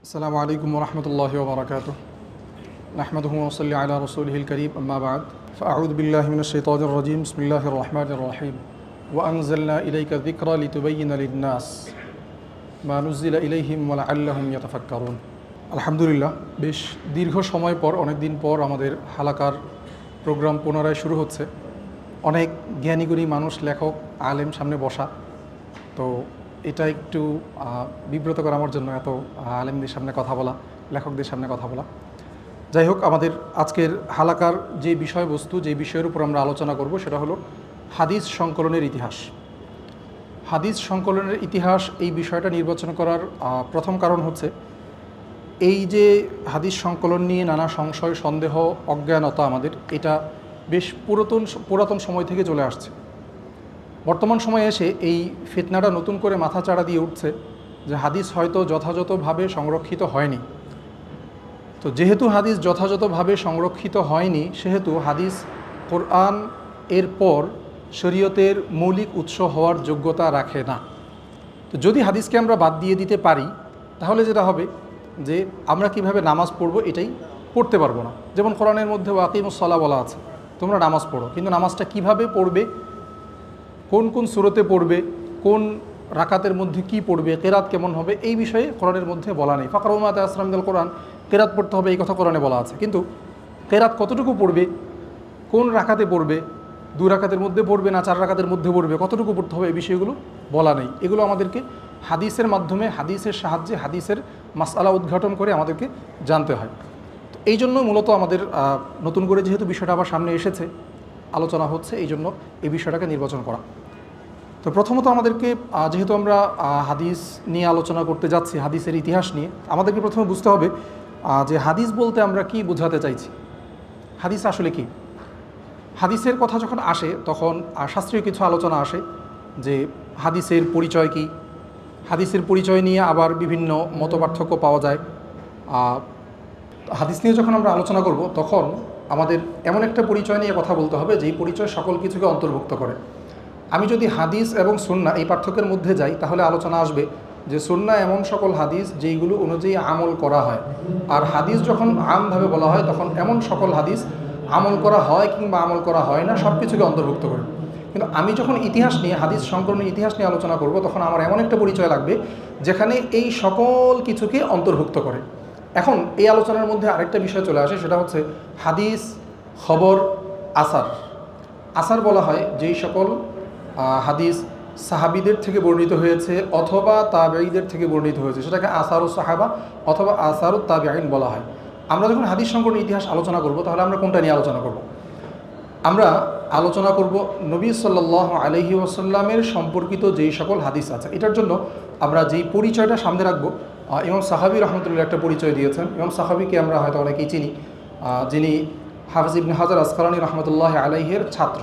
আসসালামু আলাইকুম ওয়া রাহমাতুল্লাহি ওয়া বারাকাতুহু নাহমাদুহু ওয়া নুসাল্লি আলা রাসূলিহিল কারীম আম্মা বা'দ ফাআউযু বিল্লাহি মিনাশ শাইতানির রাজীম বিসমিল্লাহির রাহমানির রাহিম ওয়া আনজালনা ইলাইকা যিকরা লিতুবাইয়িনা লিন-নাস মা নুযিলা ইলাইহিম ওয়া লাআল্লাহুম ইয়াতাফাক্কারুন। আলহামদুলিল্লাহ, বেশ দীর্ঘ সময় পর, অনেক দিন পর আমাদের হালাকার প্রোগ্রাম পুনরায় শুরু হচ্ছে। অনেক জ্ঞানীগুণী মানুষ, লেখক, আলেম সামনে বসা, তো এটা একটু বিব্রত করা আমার জন্য, এত আলেমদের সামনে কথা বলা, লেখকদের সামনে কথা বলা। যাই হোক, আমাদের আজকের হালাকার যে বিষয়বস্তু, যে বিষয়ের উপর আমরা আলোচনা করব সেটা হলো হাদিস সংকলনের ইতিহাস। হাদিস সংকলনের ইতিহাস, এই বিষয়টা নির্বাচন করার প্রথম কারণ হচ্ছে এই যে হাদিস সংকলন নিয়ে নানা সংশয়, সন্দেহ, অজ্ঞানতা আমাদের, এটা বেশ পুরাতন সময় থেকে চলে আসছে। বর্তমান সময়ে এসে এই ফিতনাটা নতুন করে মাথা চাড়া দিয়ে উঠছে যে হাদিস হয়তো যথাযথভাবে সংরক্ষিত হয়নি। তো যেহেতু হাদিস যথাযথভাবে সংরক্ষিত হয়নি, সেহেতু হাদিস কোরআন এর পর শরীয়তের মৌলিক উৎস হওয়ার যোগ্যতা রাখে না। তো যদি হাদিসকে আমরা বাদ দিয়ে দিতে পারি, তাহলে যেটা হবে যে আমরা কিভাবে নামাজ পড়বো এটাই পড়তে পারবো না। যেমন কোরআনের মধ্যে ওয়াকিমুস সালাহ বলা আছে, তোমরা নামাজ পড়ো, কিন্তু নামাজটা কিভাবে পড়বে, কোন কোন সূরতে পড়বে, কোন রাকাতের মধ্যে কি পড়বে, কেরাত কেমন হবে, এই বিষয়ে কোরআনের মধ্যে বলা নেই। ফাকরাউ মা তায়াসসারা মিনাল কোরআন, কেরাত পড়তে হবে এই কথা কোরআনে বলা আছে, কিন্তু কেরাত কতটুকু পড়বে, কোন রাকাতে পড়বে, 2 রাকাতের মধ্যে পড়বে না 4 রাকাতের মধ্যে পড়বে, কতটুকু পড়তে হবে, এই বিষয়গুলো বলা নেই। এগুলো আমাদেরকে হাদিসের মাধ্যমে, হাদিসের সাহায্যে, হাদিসের মাসআলা উদ্ঘাটন করে আমাদেরকে জানতে হয়। তো এই জন্য মূলত আমাদের নতুন করে যেহেতু বিষয়টা আবার সামনে এসেছে, আলোচনা হচ্ছে, এই জন্য এই বিষয়টাকে নির্বাচন করা। তো প্রথমত আমাদেরকে, যেহেতু আমরা হাদিস নিয়ে আলোচনা করতে যাচ্ছি, হাদিসের ইতিহাস নিয়ে, আমাদেরকে প্রথমে বুঝতে হবে যে হাদিস বলতে আমরা কি বোঝাতে চাইছি, হাদিস আসলে কি। হাদিসের কথা যখন আসে তখন শাস্ত্রীয় কিছু আলোচনা আসে যে হাদিসের পরিচয় কি। হাদিসের পরিচয় নিয়ে আবার বিভিন্ন মতপার্থক্য পাওয়া যায়। হাদিস নিয়ে যখন আমরা আলোচনা করব, তখন আমাদের এমন একটা পরিচয় নিয়ে কথা বলতে হবে যেই পরিচয় সকল কিছুকে অন্তর্ভুক্ত করে। আমি যদি হাদিস এবং সুন্নাহ এই পার্থক্যের মধ্যে যাই, তাহলে আলোচনা আসবে যে সুন্নাহ এমন সকল হাদিস যেইগুলো অনুযায়ী আমল করা হয়, আর হাদিস যখন আমভাবে বলা হয় তখন এমন সকল হাদিস আমল করা হয় কিংবা আমল করা হয় না, সব কিছুকে অন্তর্ভুক্ত করে। কিন্তু আমি যখন ইতিহাস নিয়ে, হাদিস সংকলনের ইতিহাস নিয়ে আলোচনা করব, তখন আমার এমন একটা পরিচয় লাগবে যেখানে এই সকল কিছুকে অন্তর্ভুক্ত করে। এখন এই আলোচনার মধ্যে আরেকটা বিষয় চলে আসে, সেটা হচ্ছে হাদিস, খবর, আসার। আসার বলা হয় যেই সকল হাদিস সাহাবিদের থেকে বর্ণিত হয়েছে অথবা তাবেঈদের থেকে বর্ণিত হয়েছে, সেটাকে আসারুস সাহাবা অথবা আসারুত তাবেঈন বলা হয়। আমরা যখন হাদিস সংকলনের ইতিহাস আলোচনা করব, তাহলে আমরা কোনটা নিয়ে আলোচনা করব? আমরা আলোচনা করব নবী সাল্লাল্লাহু আলাইহি ওয়াসাল্লামের সম্পর্কিত যেই সকল হাদিস আছে। এটার জন্য আমরা যেই পরিচয়টা সামনে রাখবো, ইমাম সাহাবী রাহমাতুল্লাহ একটা পরিচয় দিয়েছেন। ইমাম সাহাবীকে আমরা হয়তো অনেকেই চিনি, যিনি হাফিজ ইবনে হাজার আসকালানী রাহমাতুল্লাহ আলাইহির ছাত্র।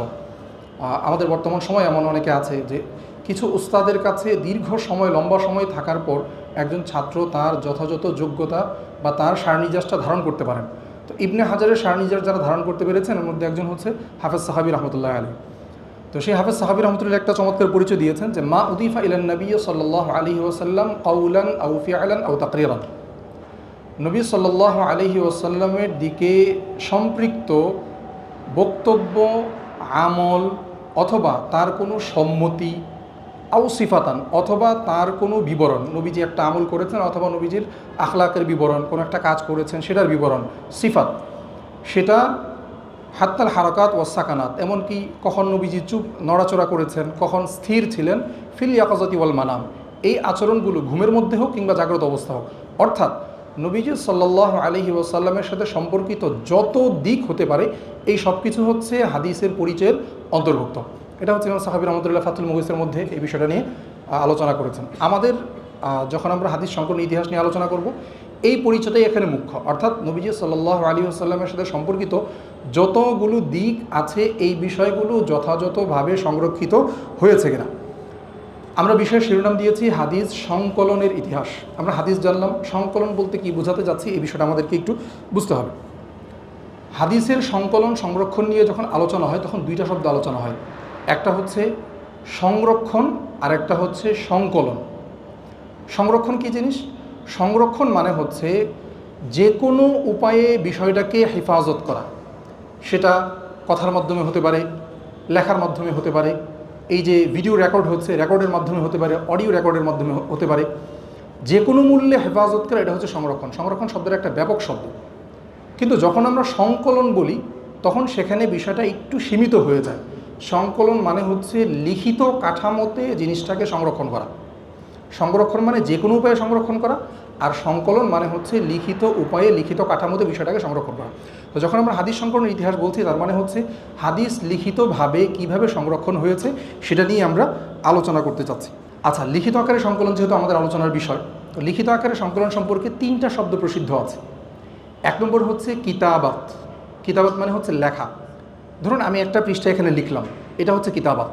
আমাদের বর্তমান সময় এমন অনেকে আছে যে কিছু উস্তাদের কাছে দীর্ঘ সময়, লম্বা সময় থাকার পর একজন ছাত্র তার যথাযথ যোগ্যতা বা তার সারনিজাজটা ধারণ করতে পারেন। তো ইবনে হাজারের সারনিজাজ যারা ধারণ করতে পেরেছেন, এর মধ্যে একজন হচ্ছে হাফেজ সাহাবী রাহমাতুল্লাহ আলাইহি। তো সেই হাফেজ সাহাবী রাহমাতুল্লাহ একটা চমৎকার পরিচয় দিয়েছেন যে মা উদিফা ইলান নবী সাল্লাল্লাহু আলাইহি ওয়াসাল্লাম কাওলান আও ফিআলান আও তাকরিরান। নবী সাল্লাল্লাহু আলাইহি ওয়াসাল্লামের দিকে সম্পৃক্ত বক্তব্য, আমল, অথবা তার কোনো সম্মতি, আও সিফাতান, অথবা তার কোনো বিবরণ, নবীজি একটা আমল করেছেন অথবা নবীজির আখলাকের বিবরণ, কোনো একটা কাজ করেছেন সেটার বিবরণ, সিফাত, সেটা হাত্তাল হারাকাত ওয়াস সাকানাত, এমনকি কখন নবীজি চুপ নড়াচড়া করেছেন, কখন স্থির ছিলেন, ফিল ইয়াকাযাতি ওয়াল মানাম, এই আচরণগুলো ঘুমের মধ্যে হোক কিংবা জাগ্রত অবস্থা হোক, অর্থাৎ নবীজি সাল্লাল্লাহু আলাইহি ওয়াসাল্লামের সাথে সম্পর্কিত যত দিক হতে পারে, এই সব কিছু হচ্ছে হাদিসের পরিচয়ের অন্তর্ভুক্ত। এটা হচ্ছে ইমাম সাহাবী রাহমাতুল্লাহ ফাতুল মুগিসের মধ্যে এই বিষয়টা নিয়ে আলোচনা করেছেন। আমাদের যখন আমরা হাদিস সংকলন ইতিহাস নিয়ে আলোচনা করব, এই পরিচয়টাই এখানে মুখ্য, অর্থাৎ নবীজি সাল্লাল্লাহু আলাইহি ওয়াসাল্লামের সাথে সম্পর্কিত যতগুলো দিক আছে, এই বিষয়গুলো যথাযথভাবে সংরক্ষিত হয়েছে কিনা। আমরা বিষয়ের শিরোনাম দিয়েছি হাদিস সংকলনের ইতিহাস। আমরা হাদিস জানলাম, সংকলন বলতে কি বোঝাতে যাচ্ছি এই বিষয়টা আমাদেরকে একটু বুঝতে হবে। হাদিসের সংকলন, সংরক্ষণ নিয়ে যখন আলোচনা হয়, তখন 2টা শব্দ আলোচনা হয়। একটা হচ্ছে সংরক্ষণ আর একটা হচ্ছে সংকলন। সংরক্ষণ কী জিনিস? সংরক্ষণ মানে হচ্ছে যে কোনো উপায়ে বিষয়টাকে হেফাজত করা। সেটা কথার মাধ্যমে হতে পারে, লেখার মাধ্যমে হতে পারে, এই যে ভিডিও রেকর্ড হচ্ছে রেকর্ডের মাধ্যমে হতে পারে, অডিও রেকর্ডের মাধ্যমে হতে পারে, যে কোনো মূল্যে হেফাজত করা, এটা হচ্ছে সংরক্ষণ। সংরক্ষণ শব্দের একটা ব্যাপক শব্দ। কিন্তু যখন আমরা সংকলন বলি তখন সেখানে বিষয়টা একটু সীমিত হয়ে যায়। সংকলন মানে হচ্ছে লিখিত কাঠামোতে জিনিসটাকে সংরক্ষণ করা। সংরক্ষণ মানে যে কোনো উপায়ে সংরক্ষণ করা, আর সংকলন মানে হচ্ছে লিখিত উপায়ে লিখিত কাঠামোতে বিষয়টাকে সংরক্ষণ করা। তো যখন আমরা হাদিস সংকলনের ইতিহাস বলছি, তার মানে হচ্ছে হাদিস লিখিতভাবে কিভাবে সংরক্ষণ হয়েছে সেটা নিয়ে আমরা আলোচনা করতে চাচ্ছি। আচ্ছা, লিখিত আকারে সংকলন যেহেতু আমাদের আলোচনার বিষয়, তো লিখিত আকারে সংকলন সম্পর্কে 3টা শব্দ প্রসিদ্ধ আছে। 1 নম্বর হচ্ছে কিতাবাত। কিতাবাত মানে হচ্ছে লেখা। ধরুন আমি একটা পৃষ্ঠা এখানে লিখলাম, এটা হচ্ছে কিতাবাত।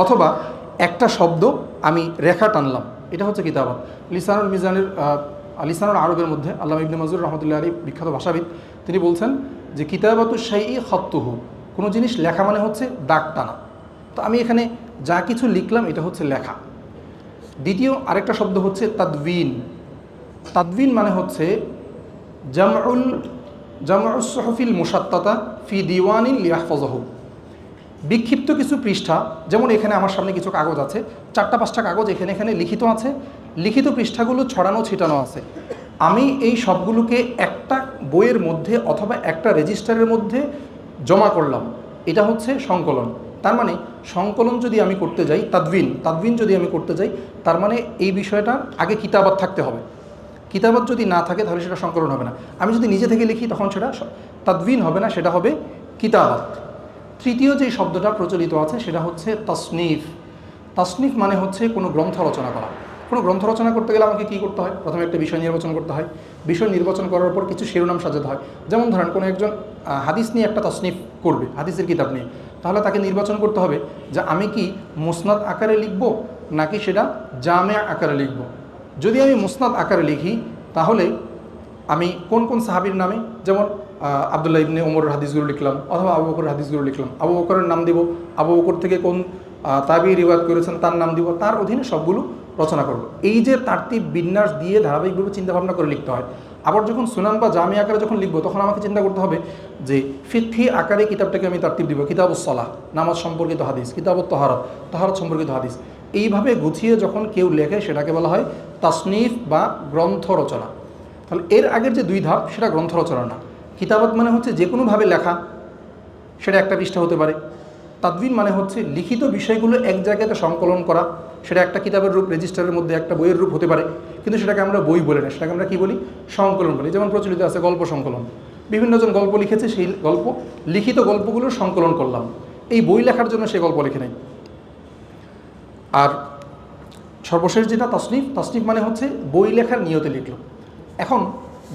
অথবা একটা শব্দ আমি রেখা টানলাম, এটা হচ্ছে কিতাবাত। লিসানুল মিজানের লিসানুল আরবের মধ্যে আল্লামা ইবনে মাজুর রহমতুল্লাহ আলী, বিখ্যাত ভাষাবিদ, তিনি বলছেন যে কিতাবাতু শাইই খাত্তুহু, কোনো জিনিস লেখা মানে হচ্ছে দাগ টানা। তো আমি এখানে যা কিছু লিখলাম এটা হচ্ছে লেখা। দ্বিতীয় আরেকটা শব্দ হচ্ছে তাদবিন। তাদবিন মানে হচ্ছে জামউস সুহফিল মুশাত্তাতা ফি দিওয়ানিন লিয়াহফাযাহু। বিক্ষিপ্ত কিছু পৃষ্ঠা, যেমন এখানে আমার সামনে কিছু কাগজ আছে, 4টা-5টা কাগজ এখানে এখানে লিখিত আছে, লিখিত পৃষ্ঠাগুলো ছড়ানো ছিটানো আছে। আমি এই সবগুলোকে একটা বইয়ের মধ্যে অথবা একটা রেজিস্টারের মধ্যে জমা করলাম, এটা হচ্ছে সংকলন। তার মানে সংকলন যদি আমি করতে যাই, তাদবিন যদি আমি করতে যাই, তার মানে এই বিষয়টা আগে কিতাবাত থাকতে হবে। কিতাবাত যদি না থাকে তাহলে সেটা সংকলন হবে না। আমি যদি নিজে থেকে লিখি তখন সেটা তাদবিন হবে না, সেটা হবে কিতাবাত। তৃতীয় যে শব্দটা প্রচলিত আছে সেটা হচ্ছে তাসনিফ। তাসনিফ মানে হচ্ছে কোনো গ্রন্থ রচনা করা। কোনো গ্রন্থ রচনা করতে গেলে আমাকে কী করতে হয়? প্রথমে একটা বিষয় নির্বাচন করতে হয়। বিষয় নির্বাচন করার পর কিছু শিরোনাম সাজাতে হয়। যেমন ধরেন কোনো একজন হাদিস নিয়ে একটা তাসনিফ করবে, হাদিসের কিতাব নিয়ে, তাহলে তাকে নির্বাচন করতে হবে যে আমি কি মুসনাদ আকারে লিখব নাকি সেটা জামে আকারে লিখব। যদি আমি মুসনাদ আকারে লিখি তাহলে আমি কোন কোন সাহাবীর নামে, যেমন আব্দুল্লাহ ইবনে ওমরের হাদিসগুলো লিখলাম, অথবা আবু বকরের হাদিসগুলো লিখলাম। আবু বকরের নাম দিব, আবু বকর থেকে কোন তাবিঈ রিওয়ায়াত করেছেন তার নাম দিব, তার অধীনে সবগুলো রচনা করব। এই যে তারতিব বিন্যাস দিয়ে ধারাবাহিকভাবে চিন্তাভাবনা করে লিখতে হয়। আবার যখন সুনান বা জামি আকারে যখন লিখবো তখন আমাকে চিন্তা করতে হবে যে ফিকহি আকারে কিতাবটাকে আমি তারতিব দিব। কিতাবুস সালাহ, নামাজ সম্পর্কিত হাদিস, কিতাবুত তাহারাত, তাহারাত সম্পর্কিত হাদিস। এইভাবে গুছিয়ে যখন কেউ লেখে সেটাকে বলা হয় তাসনিফ বা গ্রন্থ রচনা। তাহলে এর আগের যে 2 ধাপ সেটা গ্রন্থ রচনা না। কিতাবাত মানে হচ্ছে যে কোনোভাবে লেখা, সেটা একটা পৃষ্ঠা হতে পারে। তাদবিন মানে হচ্ছে লিখিত বিষয়গুলো এক জায়গাতে সংকলন করা, সেটা একটা কিতাবের রূপ, রেজিস্টারের মধ্যে একটা বইয়ের রূপ হতে পারে, কিন্তু সেটাকে আমরা বই বলি না, সেটাকে আমরা কী বলি? সংকলন বলি। যেমন প্রচলিত আছে গল্প সংকলন, বিভিন্নজন গল্প লিখেছে, সেই গল্প লিখিত গল্পগুলোর সংকলন করলাম। এই বই লেখার জন্য সেই গল্প লিখে নেই। আর সর্বশেষ যেটা তাসনিফ, তাসনিফ মানে হচ্ছে বই লেখার নিয়তে লিখল। এখন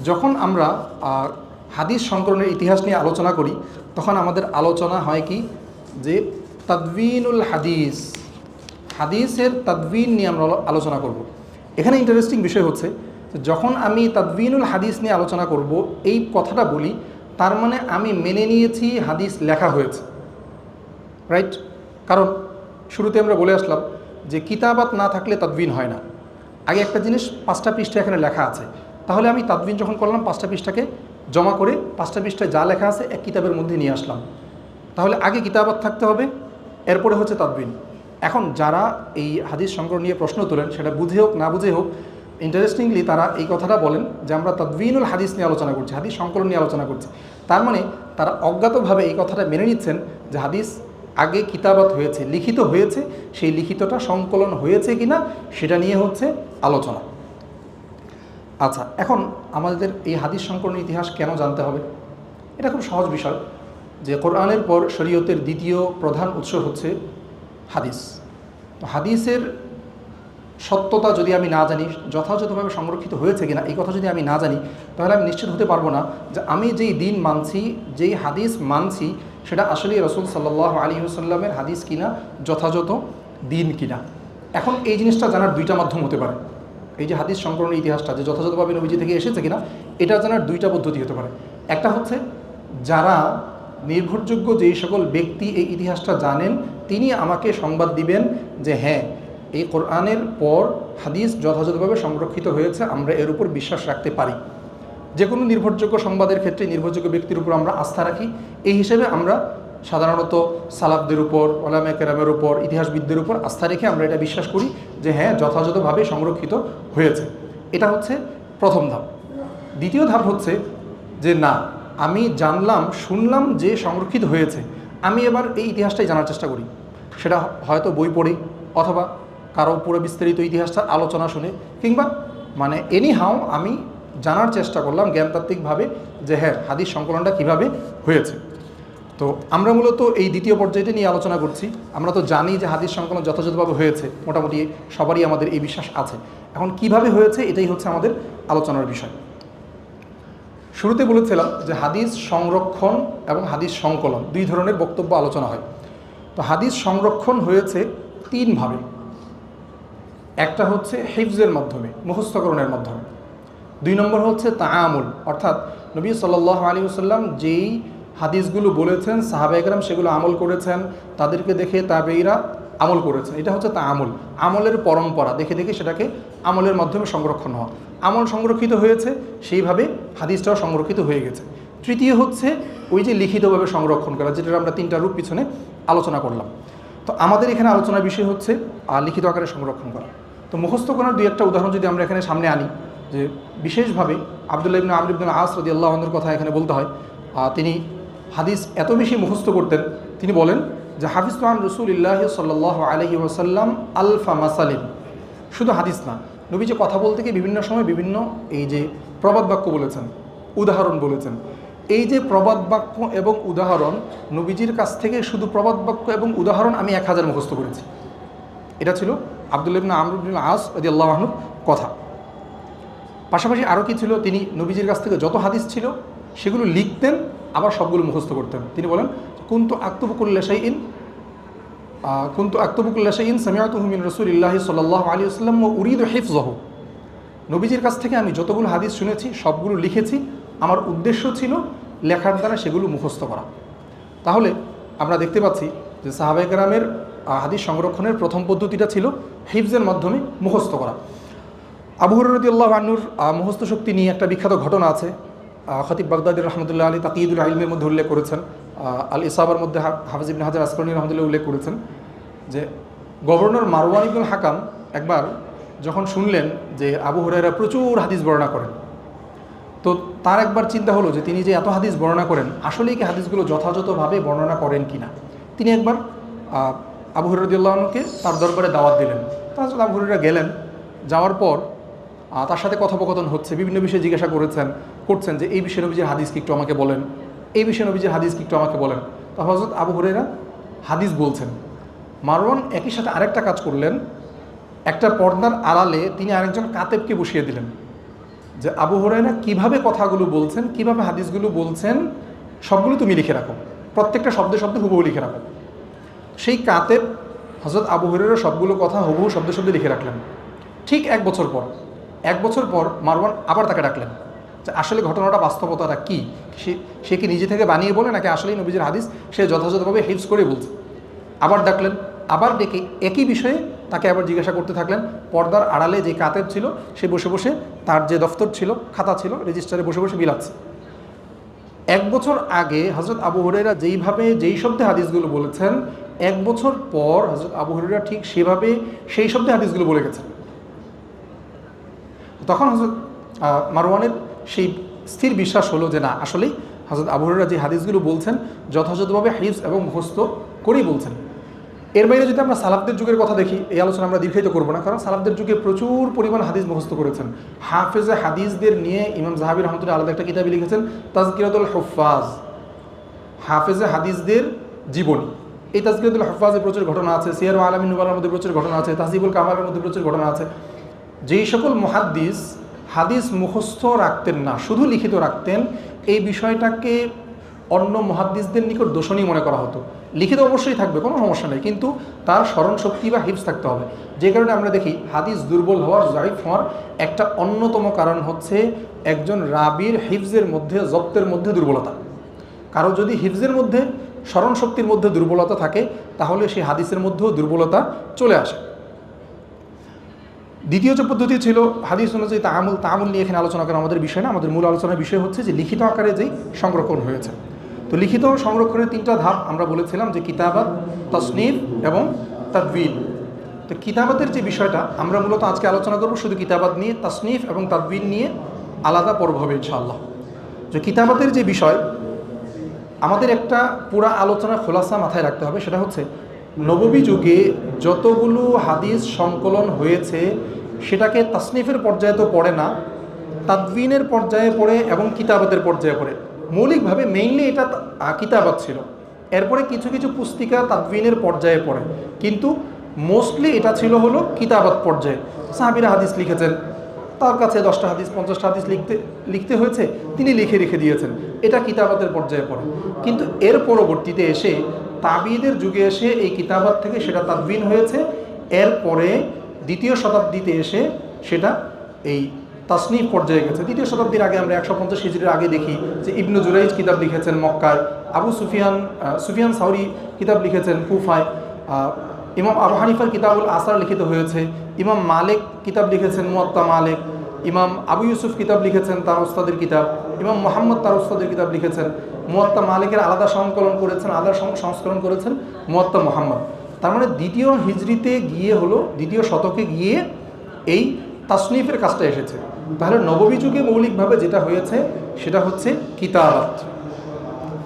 যখন আমরা হাদিস সংকলনের ইতিহাস নিয়ে আলোচনা করি তখন আমাদের আলোচনা হয় কি যে তাদবিনুল হাদিস, হাদিসের তাদবিন নিয়ে আমরা আলোচনা করব। এখানে ইন্টারেস্টিং বিষয় হচ্ছে যখন আমি তাদবিনুল হাদিস নিয়ে আলোচনা করব, এই কথাটা বলি, তার মানে আমি মেনে নিয়েছি হাদিস লেখা হয়েছে, রাইট? কারণ শুরুতে আমরা বলে আসলাম যে কিতাবাত না থাকলে তাদবিন হয় না। আগে একটা জিনিস 5টা পৃষ্ঠা এখানে লেখা আছে, তাহলে আমি তাদবিন যখন করলাম 5টা পৃষ্ঠাকে জমা করে 5টা পৃষ্ঠায় যা লেখা আছে এক কিতাবের মধ্যে নিয়ে আসলাম। তাহলে আগে কিতাবাত থাকতে হবে, এরপরে হচ্ছে তাদবিন। এখন যারা এই হাদিস সংকলন নিয়ে প্রশ্ন তোলেন, সেটা বুঝে হোক না বুঝে হোক, ইন্টারেস্টিংলি তারা এই কথাটা বলেন যে আমরা তাদবিনুল হাদিস নিয়ে আলোচনা করছি, হাদিস সংকলন নিয়ে আলোচনা করছি। তার মানে তারা অজ্ঞাতভাবে এই কথাটা মেনে নিচ্ছেন যে হাদিস আগে কিতাবাত হয়েছে, লিখিত হয়েছে, সেই লিখিতটা সংকলন হয়েছে কিনা সেটা নিয়ে হচ্ছে আলোচনা। আচ্ছা, এখন আমাদের এই হাদিস সংকলনের ইতিহাস কেন জানতে হবে? এটা খুব সহজ বিষয় যে কোরআনের পর শরীয়তের দ্বিতীয় প্রধান উৎস হচ্ছে হাদিস। তো হাদিসের সত্যতা যদি আমি না জানি, যথাযথভাবে সংরক্ষিত হয়েছে কিনা এই কথা যদি আমি না জানি, তাহলে আমি নিশ্চিত হতে পারবো না যে আমি যেই দিন মানছি, যেই হাদিস মানছি, সেটা আসলে রাসূল সাল্লাল্লাহু আলাইহি ওয়াসাল্লামের হাদিস কিনা, যথাযথ দিন কিনা। এখন এই জিনিসটা জানার 2টা মাধ্যম হতে পারে। এই যে হাদিস সংকলনের ইতিহাসটা যে যথাযথভাবে নবীজি থেকে এসেছে কিনা, এটা জানার 2টা পদ্ধতি হতে পারে। একটা হচ্ছে যারা নির্ভরযোগ্য যেই সকল ব্যক্তি এই ইতিহাসটা জানেন তিনি আমাকে সংবাদ দিবেন যে হ্যাঁ, এই কোরআনের পর হাদিস যথাযথভাবে সংরক্ষিত হয়েছে, আমরা এর উপর বিশ্বাস রাখতে পারি। যে কোনো নির্ভরযোগ্য সংবাদের ক্ষেত্রে নির্ভরযোগ্য ব্যক্তির উপর আমরা আস্থা রাখি। এই হিসেবে আমরা সাধারণত সালাফদের উপর, ওলামায়ে কেরামের উপর, ইতিহাসবিদদের উপর আস্থা রেখে আমরা এটা বিশ্বাস করি যে হ্যাঁ, যথাযথভাবে সংরক্ষিত হয়েছে। এটা হচ্ছে প্রথম ধাপ। দ্বিতীয় ধাপ হচ্ছে যে না, আমি জানলাম, শুনলাম যে সংরক্ষিত হয়েছে, আমি এবার এই ইতিহাসটাই জানার চেষ্টা করি। সেটা হয়তো বই পড়ে, অথবা কারো পুরো বিস্তারিত ইতিহাসটার আলোচনা শুনে, কিংবা এনিহাও আমি জানার চেষ্টা করলাম জ্ঞানতাত্ত্বিকভাবে যে হ্যাঁ, হাদিস সংকলনটা কিভাবে হয়েছে। তো আমরা মূলত এই দ্বিতীয় পর্যায়টি নিয়ে আলোচনা করছি। আমরা তো জানি যে হাদিস সংকলন যথাযথভাবে হয়েছে, মোটামুটি সবারই আমাদের এই বিশ্বাস আছে। এখন কিভাবে হয়েছে, এটাই হচ্ছে আমাদের আলোচনার বিষয়। শুরুতে বলেছিলাম যে হাদিস সংরক্ষণ এবং হাদিস সংকলন দুই ধরনের বক্তব্য আলোচনা হয়। তো হাদিস সংরক্ষণ হয়েছে তিনভাবে। একটা হচ্ছে হিফজের মাধ্যমে, মুখস্থকরণের মাধ্যমে। দুই নম্বর হচ্ছে তাআমুল, অর্থাৎ নবী সাল্লাল্লাহু আলাইহি ওয়াসাল্লাম যেই হাদিসগুলো বলেছেন সাহাবায়ে কেরাম সেগুলো আমল করেছেন, তাদেরকে দেখে তাবেঈরা আমল করেছেন। এটা হচ্ছে তাআমুল, আমলের পরম্পরা দেখে দেখে সেটাকে আমলের মাধ্যমে সংরক্ষণ হওয়া। আমল সংরক্ষিত হয়েছে, সেইভাবে হাদিসটাও সংরক্ষিত হয়ে গেছে। তৃতীয় হচ্ছে ওই যে লিখিতভাবে সংরক্ষণ করা, যেটার আমরা তিনটা রূপ পিছনে আলোচনা করলাম। তো আমাদের এখানে আলোচনার বিষয় হচ্ছে লিখিত আকারে সংরক্ষণ করা। তো মুখস্থ করার দুই একটা উদাহরণ যদি আমরা এখানে সামনে আনি, যে বিশেষভাবে আব্দুল্লাহ ইবনে আমর ইবনে আস রাদিয়াল্লাহু আনহুর কথা এখানে বলতে হয়। তিনি হাদিস এত বেশি মুখস্থ করতেন, তিনি বলেন যে হাফিজতু আন রাসূলিল্লাহি সাল্লাল্লাহু আলাইহি ওয়াসাল্লাম আলফা মাসালিন। শুধু হাদিস না, নবী যে কথা বলতে গিয়ে বিভিন্ন সময় বিভিন্ন এই যে প্রবাদ বাক্য বলেছেন, উদাহরণ বলেছেন। এই যে প্রবাদ বাক্য এবং উদাহরণ, নবীজির কাছ থেকে শুধু প্রবাদ বাক্য এবং উদাহরণ আমি 1000 মুখস্থ করেছি। এটা ছিল আব্দুল্লাহ ইবনে আমর ইবনে আস রাদিয়াল্লাহু আনহুর কথা। পাশাপাশি আরও কি ছিল, তিনি নবীজির কাছ থেকে যত হাদিস ছিল সেগুলো লিখতেন, আবার সবগুলো মুখস্থ করতেন। তিনি বলেন কুনতু আকতুবু কুল্লা শাইইন সামিআতুহু মিন রাসূলিল্লাহি সাল্লাল্লাহু আলাইহি ওয়াসাল্লাম ওয়া উরিদু হিফযাহু। নবীজির কাছ থেকে আমি যতগুলো হাদিস শুনেছি সবগুলো লিখেছি, আমার উদ্দেশ্য ছিল লেখার দ্বারা সেগুলো মুখস্থ করা। তাহলে আমরা দেখতে পাচ্ছি যে সাহাবায়ে কেরামের হাদিস সংরক্ষণের প্রথম পদ্ধতিটা ছিল হিফজের মাধ্যমে মুখস্থ করা। আবু হুরায়রা রাদিয়াল্লাহু আনহুর মুখস্থ শক্তি নিয়ে একটা বিখ্যাত ঘটনা আছে। খতিব বাগদাদী রাহমাতুল্লাহ আলাইহি তাকিয়ুল ইলমের মধ্যে উল্লেখ করেছেন, আল ইসাবার মধ্যে হাফিজ ইবনে হাজার আসকালানী রাহমাতুল্লাহ উল্লেখ করেছেন যে গভর্নর মারওয়ান ইবনুল হাকাম একবার যখন শুনলেন যে আবু হুরায়রা প্রচুর হাদিস বর্ণনা করেন, তো তার একবার চিন্তা হলো যে তিনি যে এত হাদিস বর্ণনা করেন, আসলেই কি হাদিসগুলো যথাযথভাবে বর্ণনা করেন কিনা। তিনি একবার আবু হুরায়রা রাদিয়াল্লাহু আনহুকে তার দরবারে দাওয়াত দিলেন। তারপর আবু হুরায়রা গেলেন, যাওয়ার পর তার সাথে কথোপকথন হচ্ছে, বিভিন্ন বিষয়ে জিজ্ঞাসা করছেন যে এই বিষয়ে নবীজির হাদিস কি একটু আমাকে বলেন, এই বিষয়ে নবীজির হাদিস কি একটু আমাকে বলেন। তো হযরত আবু হুরায়রা হাদিস বলছেন। মারওয়ান একই সাথে আরেকটা কাজ করলেন, একটা পর্দার আড়ালে তিনি আরেকজন কাতেবকে বসিয়ে দিলেন যে আবু হুরায়রা কীভাবে কথাগুলো বলছেন, কীভাবে হাদিসগুলো বলছেন, সবগুলো তুমি লিখে রাখো, প্রত্যেকটা শব্দে শব্দে হুবহু লিখে রাখো। সেই কাতেব হযরত আবু হুরায়রা সবগুলো কথা হুবহু শব্দে শব্দে লিখে রাখলেন। ঠিক এক বছর পর মারওয়ান আবার তাকে ডাকলেন যে আসলে ঘটনাটা বাস্তবতাটা কী, সে কি নিজে থেকে বানিয়ে বলে নাকি আসলেই নবীজির হাদিস সে যথাযথভাবে হিফজ করে বলছে। আবার ডাকলেন, আবার ডেকে একই বিষয়ে তাকে আবার জিজ্ঞাসা করতে থাকলেন। পর্দার আড়ালে যে কাতেব ছিল সে বসে বসে তার যে দফতর ছিল, খাতা ছিল, রেজিস্টারে বসে বসে বিলাচ্ছে। এক বছর আগে হযরত আবু হুরায়রা যেই শব্দে হাদিসগুলো বলেছেন, এক বছর পর হযরত আবু হুরায়রা ঠিক সেভাবে সেই শব্দে হাদিসগুলো বলে গেছেন। তখন হযরত মারওয়ানের সেই স্থির বিশ্বাস হলো যে না, আসলেই হযরত আবু হুরায়রা যে হাদিসগুলো বলছেন যথাযথভাবে হিফজ এবং মুখস্থ করেই বলছেন। এর বাইরে যদি আমরা সালাফদের যুগের কথা দেখি, এই আলোচনা আমরা দীর্ঘায়িত করবো না, কারণ সালাফদের যুগে প্রচুর পরিমাণ হাদিস মুখস্থ করেছেন। হাফেজে হাদিসদের নিয়ে ইমাম যাহাবী রাহমাতুল্লাহ আলাইহি একটা কিতাবে লিখেছেন তাজকিরাতুল হুফাজ, হাফেজে হাদিসদের জীবনী। এই তাজকিরাতুল হুফাজে প্রচুর ঘটনা আছে, সিয়ার আলামিন নুবালার মধ্যে প্রচুর ঘটনা আছে, তাহজিবুল কামালের মধ্যে প্রচুর ঘটনা আছে। যেই সকল মুহাদ্দিস হাদিস মুখস্থ রাখতেন না, শুধু লিখিত রাখতেন, এই বিষয়টাকে অন্য মুহাদ্দিসদের নিকট দোষণীয় মনে করা হতো। লিখিত অবশ্যই থাকবে, কোনো সমস্যা নেই, কিন্তু তার স্মরণ শক্তি বা হিফজ থাকতে হবে। যে কারণে আমরা দেখি হাদিস দুর্বল হওয়ার, জাইফ হওয়ার একটা অন্যতম কারণ হচ্ছে একজন রাবির হিফজের মধ্যে, জব্তের মধ্যে দুর্বলতা। কারো যদি হিফজের মধ্যে স্মরণশক্তির মধ্যে দুর্বলতা থাকে তাহলে সেই হাদিসের মধ্যেও দুর্বলতা চলে আসে। দ্বিতীয় যে পদ্ধতি ছিল হাদিস অনুযায়ী তাআমুল নিয়ে এখানে আলোচনা করা আমাদের বিষয় না, আমাদের মূল আলোচনার বিষয় হচ্ছে যে লিখিত আকারে যেই সংরক্ষণ হয়েছে। তো লিখিত সংরক্ষণের 3টা ধাপ আমরা বলেছিলাম, যে কিতাবাত, তাসনিফ এবং তাদবিন। তো কিতাবাতের যে বিষয়টা আমরা মূলত আজকে আলোচনা করব শুধু কিতাবাত নিয়ে, তাসনিফ এবং তাদবিন নিয়ে আলাদা পর্ব হবে ইনশাআল্লাহ। যে কিতাবাতের যে বিষয়, আমাদের একটা পুরা আলোচনা খোলাসা মাথায় রাখতে হবে, সেটা হচ্ছে নববী যুগে যতগুলো হাদিস সংকলন হয়েছে সেটাকে তাসনিফের পর্যায়ে তো পড়ে না, তাদবিনের পর্যায়ে পড়ে এবং কিতাবাতের পর্যায়ে পড়ে। মৌলিকভাবে মেইনলি এটা কিতাবাত ছিল, এরপরে কিছু কিছু পুস্তিকা তাদবিনের পর্যায়ে পড়ে, কিন্তু মোস্টলি এটা ছিল হলো কিতাবাত পর্যায়ে। সাহাবীরা হাদিস লিখেছেন, তার কাছে 10টা হাদিস 50টা হাদিস লিখতে হয়েছে, তিনি লিখে রেখে দিয়েছেন, এটা কিতাবাতের পর্যায়ে পড়ে। কিন্তু এর পরবর্তীতে এসে তাবিদের যুগে এসে এই কিতাবাত থেকে সেটা তাদবিন হয়েছে, এরপরে 2য় শতাব্দীতে এসে সেটা এই তাসনিফ পর্যায়ে গেছে। 2য় শতাব্দীর আগে আমরা 150 হিজরির আগে দেখি যে ইবনু জুরাইজ কিতাব লিখেছেন মক্কায়, আবু সুফিয়ান সাউরি কিতাব লিখেছেন কুফায়, ইমাম আবু হানিফার কিতাবুল আসার লিখিত হয়েছে, ইমাম মালিক কিতাব লিখেছেন মুয়াত্তা মালিক, ইমাম আবু ইউসুফ কিতাব লিখেছেন তার উস্তাদের কিতাব, ইমাম মুহাম্মদ তার উস্তাদের কিতাব লিখেছেন, মুয়াত্তা মালিকের আলাদা সংকলন করেছেন, আলাদা সংস্করণ করেছেন মুয়াত্তা মুহাম্মদ। তার মানে 2য় হিজরিতে গিয়ে হলো, 2য় শতকে গিয়ে এই তাসনিফের কাজটা এসেছে। তাহলে নববী যুগে মৌলিকভাবে যেটা হয়েছে সেটা হচ্ছে কিতাবাত।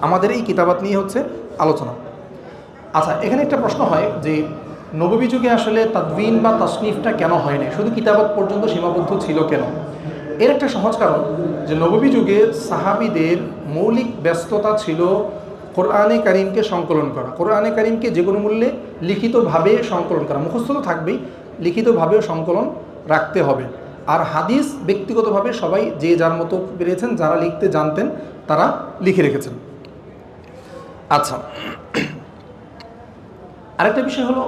আমাদের এই কিতাবাত নিয়ে হচ্ছে আলোচনা। আচ্ছা, এখানে একটা প্রশ্ন হয় যে নববী যুগে আসলে তাদবিন বা তাসনিফটা কেন হয়নি, শুধু কিতাবাত পর্যন্ত সীমাবদ্ধ ছিল কেন? এর একটা সহজ কারণ, যে নববী যুগে সাহাবীদের মৌলিক ব্যস্ততা ছিল কোরআনে কারিমকে সংকলন করা, কোরআনে কারিমকে যে কোনো মূল্যে লিখিতভাবে সংকলন করা, মুখস্থ তো থাকবেই, লিখিতভাবেও সংকলন রাখতে হবে। আর হাদিস ব্যক্তিগতভাবে সবাই যে যার মতো পেরেছেন, যারা লিখতে জানতেন তারা লিখে রেখেছেন। আচ্ছা, আরেকটা বিষয় হলো